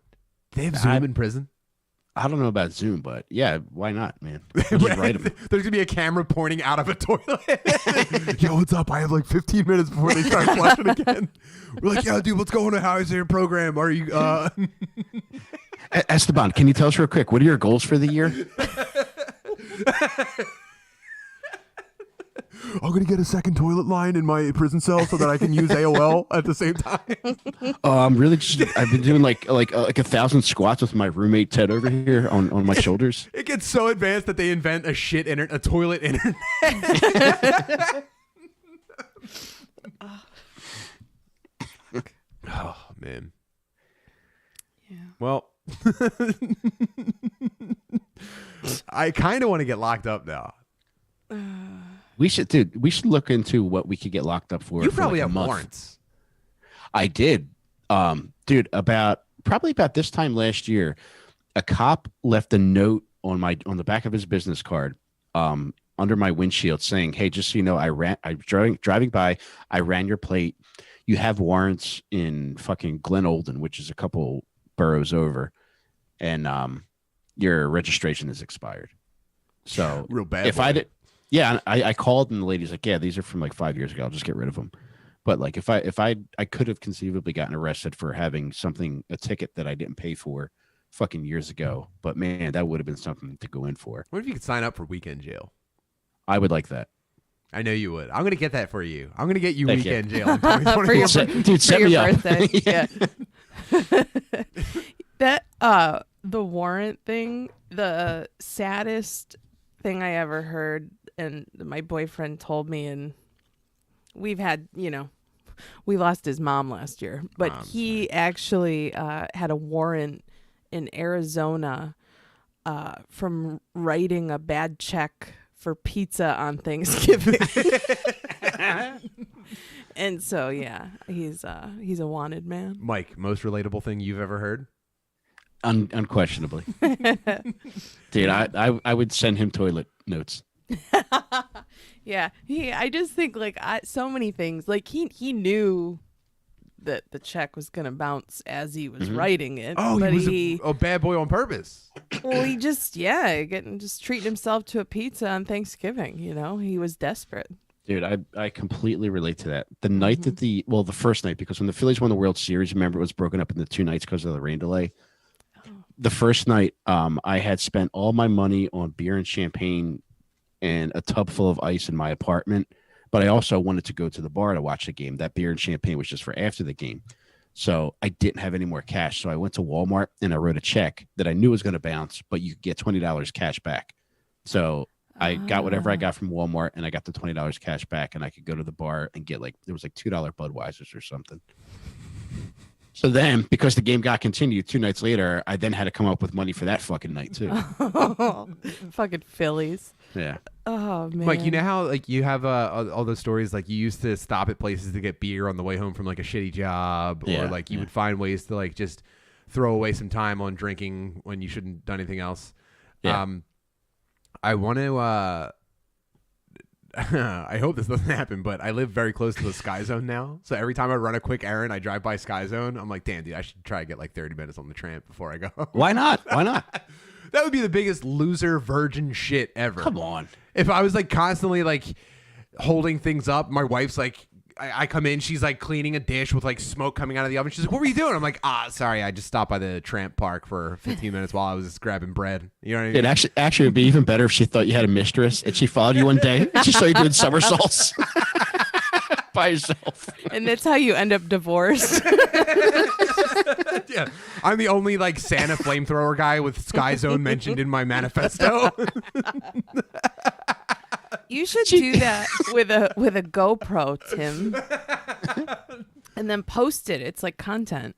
Do they have Zoom in prison? I don't know about Zoom, but yeah, why not, man? We'll just write 'em. There's gonna be a camera pointing out of a toilet. Yo, what's up? I have like 15 minutes before they start flushing again. We're like, yo, dude, what's going on? How is your program? Are you Esteban, can you tell us real quick, what are your goals for the year? I'm gonna get a second toilet line in my prison cell so that I can use AOL at the same time. I'm really I've been doing like 1,000 squats with my roommate Ted over here on my shoulders. It gets so advanced that they invent a toilet internet. Oh man. Yeah. Well, I kind of want to get locked up now. We should look into what we could get locked up for. You for probably like a have month. warrants. I did. Dude, probably about this time last year, a cop left a note on the back of his business card, under my windshield saying, "Hey, just so you know, I driving by, I ran your plate. You have warrants in fucking Glen Olden, which is a couple boroughs over, and your registration is expired." So Real bad. if boy. I did, yeah, I called and the lady's like, "Yeah, these are from like 5 years ago. I'll just get rid of them." But like if I could have conceivably gotten arrested for having a ticket that I didn't pay for fucking years ago. But man, that would have been something to go in for. What if you could sign up for weekend jail? I would like that. I know you would. I'm gonna get that for you. I'm gonna get you Thank weekend you. jail in For your 2021. Dude, set for me your up. birthday. Yeah. That the warrant thing, the saddest thing I ever heard, and my boyfriend told me, and we've had, we lost his mom last year, but he actually had a warrant in Arizona from writing a bad check for pizza on Thanksgiving. And so, yeah, he's a wanted man. Mike, most relatable thing you've ever heard? Unquestionably. Dude, I would send him toilet notes. Yeah, I just think like so many things. Like he knew that the check was gonna bounce as he was writing it. Oh, but he was a bad boy on purpose. well, he just just treating himself to a pizza on Thanksgiving. He was desperate. Dude, I completely relate to that. The night that the first night, because when the Phillies won the World Series, remember it was broken up into 2 nights because of the rain delay. The first night, I had spent all my money on beer and champagne and a tub full of ice in my apartment, but I also wanted to go to the bar to watch the game. That beer and champagne was just for after the game. So I didn't have any more cash. So I went to Walmart and I wrote a check that I knew was going to bounce, but you could get $20 cash back. So I got whatever I got from Walmart and I got the $20 cash back, and I could go to the bar and get there was like $2 Budweisers or something. So then, because the game got continued 2 nights later, I then had to come up with money for that fucking night too. Fucking Phillies. Yeah. Oh man. Mike, you know how like you have all those stories, like you used to stop at places to get beer on the way home from like a shitty job, or like you would find ways to like just throw away some time on drinking when you shouldn't have done anything else. Yeah. I want to I hope this doesn't happen, but I live very close to the Sky Zone now. So every time I run a quick errand, I drive by Sky Zone. I'm like, damn, dude, I should try to get like 30 minutes on the tramp before I go. Why not? Why not? That would be the biggest loser virgin shit ever. Come on. If I was like constantly like holding things up, my wife's like, I come in, she's like cleaning a dish with like smoke coming out of the oven. She's like, what were you doing? I'm like, sorry, I just stopped by the tramp park for 15 minutes while I was just grabbing bread. You know what I mean? It actually would be even better if she thought you had a mistress and she followed you one day and she saw you doing somersaults by yourself. And that's how you end up divorced. Yeah. I'm the only like Santa flamethrower guy with Sky Zone mentioned in my manifesto. You should do that with a GoPro, Tim. And then post it. It's like content.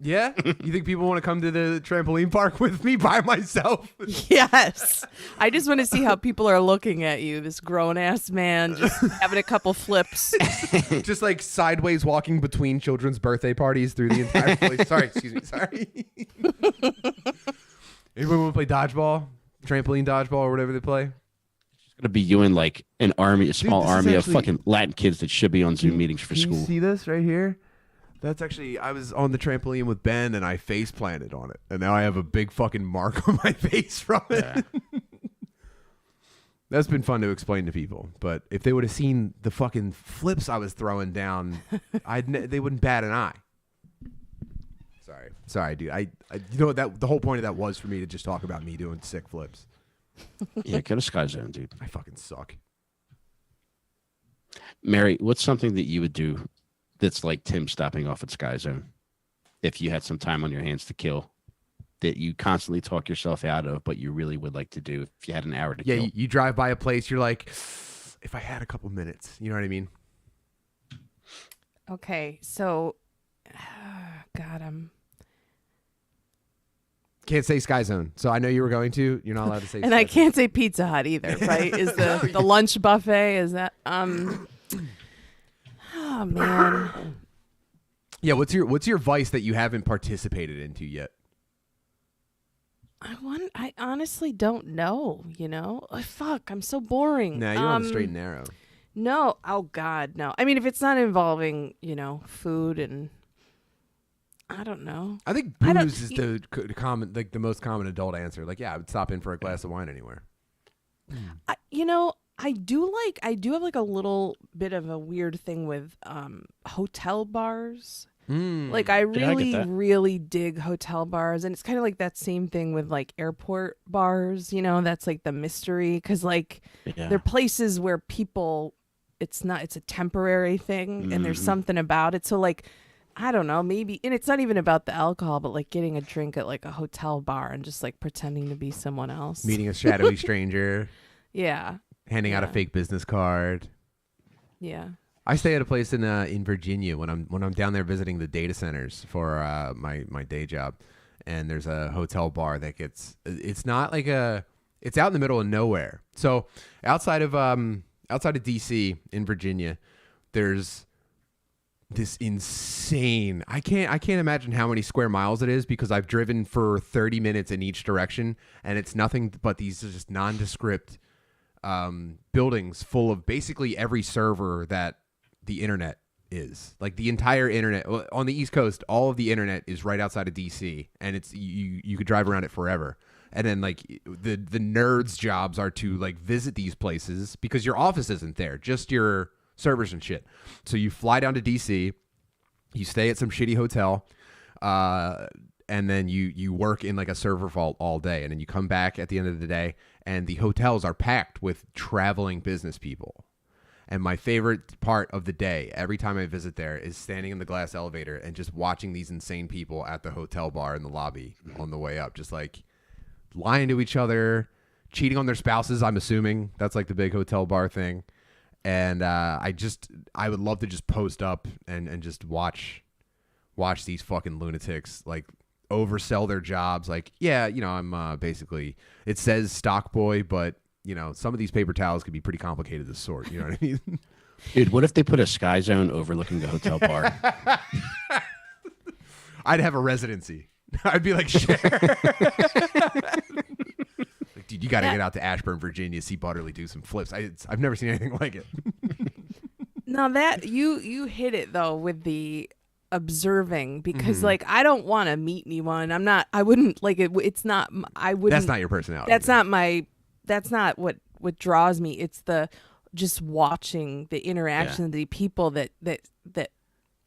Yeah? You think people want to come to the trampoline park with me by myself? Yes. I just want to see how people are looking at you, this grown-ass man just having a couple flips. Just like sideways walking between children's birthday parties through the entire place. Sorry, excuse me. Sorry. Anyone want to play dodgeball? Trampoline dodgeball or whatever they play? It's going to be you and like an army, a small this is army actually- of fucking Latin kids that should be on Zoom meetings for Can school. you see this right here? That's actually, I was on the trampoline with Ben and I face planted on it. And now I have a big fucking mark on my face from it. Yeah. That's been fun to explain to people. But if they would have seen the fucking flips I was throwing down, they wouldn't bat an eye. Sorry, dude. I you know what, that the whole point of that was for me to just talk about me doing sick flips. Yeah, go to Sky Zone, dude. I fucking suck. Mary, what's something that you would do that's like Tim stopping off at Sky Zone if you had some time on your hands to kill that you constantly talk yourself out of, but you really would like to do if you had an hour to Yeah, kill? you drive by a place, you're like, if I had a couple minutes, you know what I mean? Okay, so, God, Can't say Sky Zone. So I know you were going to. You're not allowed to say and Sky I Zone. can't say Pizza Hut either, right? Is the lunch buffet, is that, oh man. Yeah, what's your vice that you haven't participated into yet? I honestly don't know, fuck, I'm so boring. Nah, you're on the straight and narrow. No, oh God, no. I mean, if it's not involving, food and I don't know. I think booze is the common, like the most common adult answer. Like, yeah, I would stop in for a glass of wine anywhere. I do have like a little bit of a weird thing with hotel bars. Like I really dig hotel bars, and it's kind of like that same thing with like airport bars, that's like the mystery, because like they're places where people, it's a temporary thing, and there's something about it. So like, I don't know, maybe, and it's not even about the alcohol, but like getting a drink at like a hotel bar and just like pretending to be someone else. Meeting a shadowy stranger. Yeah. Handing out a fake business card. Yeah. I stay at a place in Virginia when I'm down there visiting the data centers for my day job, and there's a hotel bar that it's not like it's out in the middle of nowhere. So outside of DC in Virginia, there's this insane, I can't imagine how many square miles it is, because I've driven for 30 minutes in each direction, and it's nothing but these just nondescript buildings full of basically every server that the internet is. Like the entire internet on the East Coast, all of the internet is right outside of DC, and it's you could drive around it forever. And then like the nerds' jobs are to like visit these places because your office isn't there, just your servers and shit. So you fly down to DC, you stay at some shitty hotel, and then you work in like a server vault all day, and then you come back at the end of the day, and the hotels are packed with traveling business people. And my favorite part of the day, every time I visit there, is standing in the glass elevator and just watching these insane people at the hotel bar in the lobby on the way up, just like lying to each other, cheating on their spouses. I'm assuming that's like the big hotel bar thing. And I would love to just post up and just watch these fucking lunatics like oversell their jobs. Like, yeah, I'm basically, it says stock boy, but some of these paper towels could be pretty complicated to sort. You know what I mean? Dude, what if they put a sky zone overlooking the hotel bar? I'd have a residency. I'd be like, sure. Like, dude, you got to get out to Ashburn, Virginia, see Butterly do some flips. I've never seen anything like it. Now that you hit it though with the observing, because like I don't want to meet anyone. I wouldn't like it. It's not. I wouldn't. That's not your personality. That's not what draws me. It's the just watching the interaction of the people that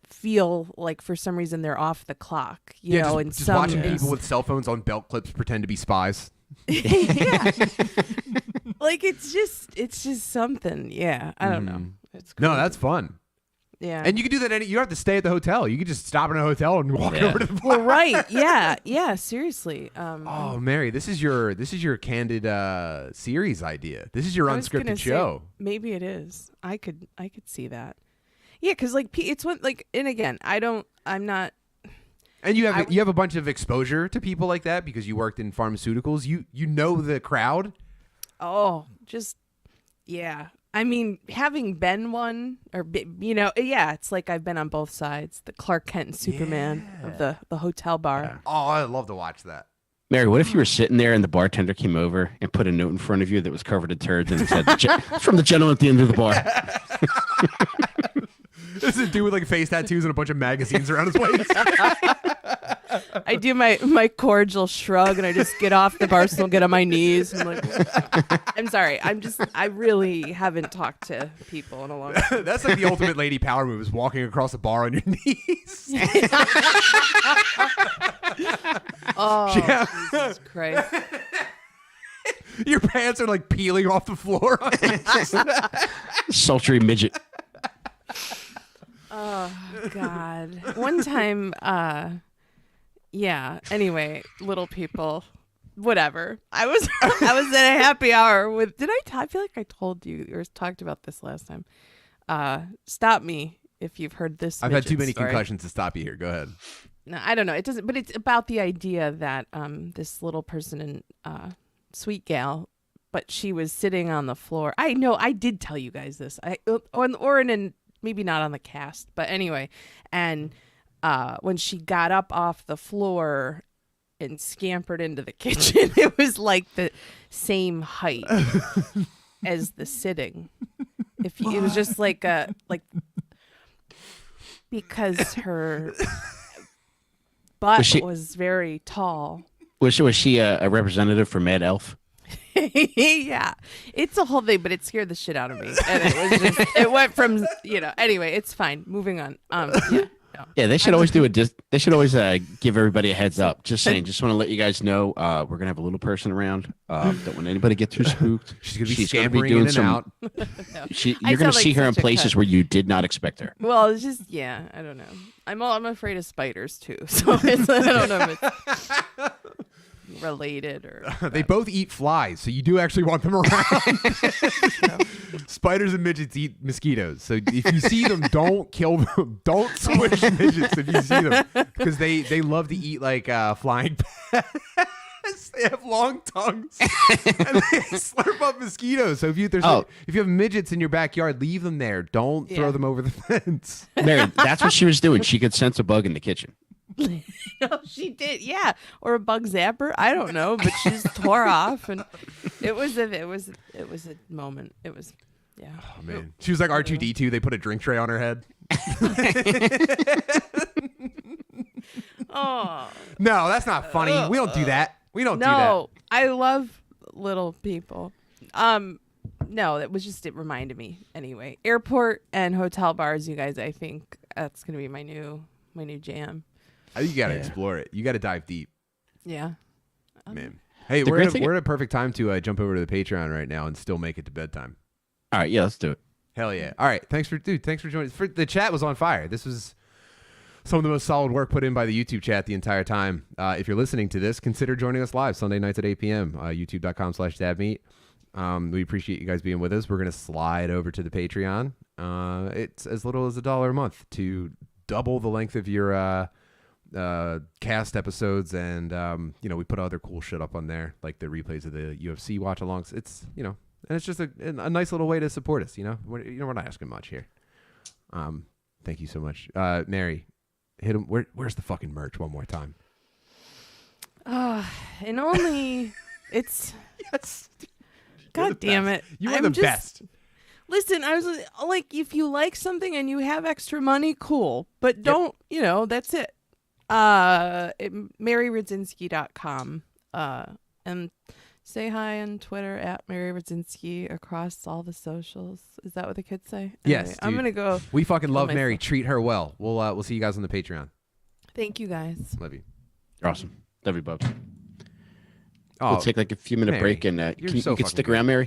feel like for some reason they're off the clock, and just watching people with cell phones on belt clips pretend to be spies. Yeah. Like it's just something. Yeah. I don't know. It's crazy. No, that's fun. Yeah. And you can do that. You don't have to stay at the hotel. You can just stop in a hotel and walk over to the bar. Well, right. Yeah. Yeah. Seriously. Oh, Mary, this is your candid series idea. This is your unscripted show. Maybe it is. I could see that. Yeah, because like it's what like, and again, I'm not. And you have a bunch of exposure to people like that because you worked in pharmaceuticals. You know the crowd. Oh, just yeah. I mean, having been one, or yeah, it's like I've been on both sides, the Clark Kent and Superman of the hotel bar. Yeah. Oh, I'd love to watch that. Mary, what if you were sitting there and the bartender came over and put a note in front of you that was covered in turds and it said, "It's from the gentleman at the end of the bar." This is a dude with like face tattoos and a bunch of magazines around his waist. I do my cordial shrug and I just get off the bar stool, get on my knees. I'm like, I'm sorry. I really haven't talked to people in a long time. That's like the ultimate lady power move, is walking across a bar on your knees. Oh, Jesus Christ. Your pants are like peeling off the floor. Sultry midget. Oh, God. One time, yeah. Anyway, little people, whatever. I was at a happy hour with. I feel like I told you or talked about this last time. Stop me if you've heard this. I've had too many story. concussions to stop you here. Go ahead. No, I don't know. It doesn't. But it's about the idea that this little person in sweet gal, but she was sitting on the floor. I know. I did tell you guys this. Or in maybe not on the cast, but anyway, and when she got up off the floor and scampered into the kitchen, it was like the same height as the sitting. It was just like because her butt was very tall. Was she a representative for Mad Elf? Yeah, it's a whole thing, but it scared the shit out of me, and it went from Anyway, it's fine. Moving on. Yeah. No. Yeah, they should always they should always give everybody a heads up. Just saying. Just want to let you guys know we're gonna have a little person around. Don't want anybody to get too spooked. She's gonna be doing some. No. You're gonna see her in places where you did not expect her. Well, it's just I don't know. I'm afraid of spiders too, so I don't know if it's related or. They both eat flies, so you do actually want them around. Spiders and midgets eat mosquitoes, so if you see them, don't kill them. Don't squish midgets if you see them, because they love to eat like flying pests. They have long tongues and they slurp up mosquitoes. So if you have midgets in your backyard, leave them there. Don't throw them over the fence. Mary, that's what she was doing. She could sense a bug in the kitchen. No, she did, or a bug zapper. I don't know, but she just tore off, and it was a moment. It was, Oh man, she was like R2D2. They put a drink tray on her head. Oh no, that's not funny. We don't do that. We don't do that. No, I love little people. No, it reminded me anyway. Airport and hotel bars, you guys. I think that's gonna be my new jam. You got to explore it. You got to dive deep. Yeah. Man. Hey, we're at a perfect time to jump over to the Patreon right now and still make it to bedtime. All right. Yeah, let's do it. Hell yeah. All right. Thanks for joining. The chat was on fire. This was some of the most solid work put in by the YouTube chat the entire time. If you're listening to this, consider joining us live Sunday nights at 8 p.m. YouTube.com/dabmeat. We appreciate you guys being with us. We're going to slide over to the Patreon. It's as little as $1 a month to double the length of your cast episodes, and we put other cool shit up on there, like the replays of the UFC watch alongs. It's and it's just a nice little way to support us. We're not asking much here. Thank you so much, Mary. Hit him. Where's the fucking merch one more time? And only it's yes. God damn it! You are the best. Listen, I was like, if you like something and you have extra money, cool, but don't. That's it. MaryRadzinski.com. And say hi on Twitter at Mary Radzinski across all the socials. Is that what the kids say? Yes, dude. I'm gonna go. We fucking love Mary. Treat her well. We'll see you guys on the Patreon. Thank you guys. Love you. You're awesome. Love you, Bubs. Oh, We'll take like a few minute Mary, break, and you can stick around, Mary.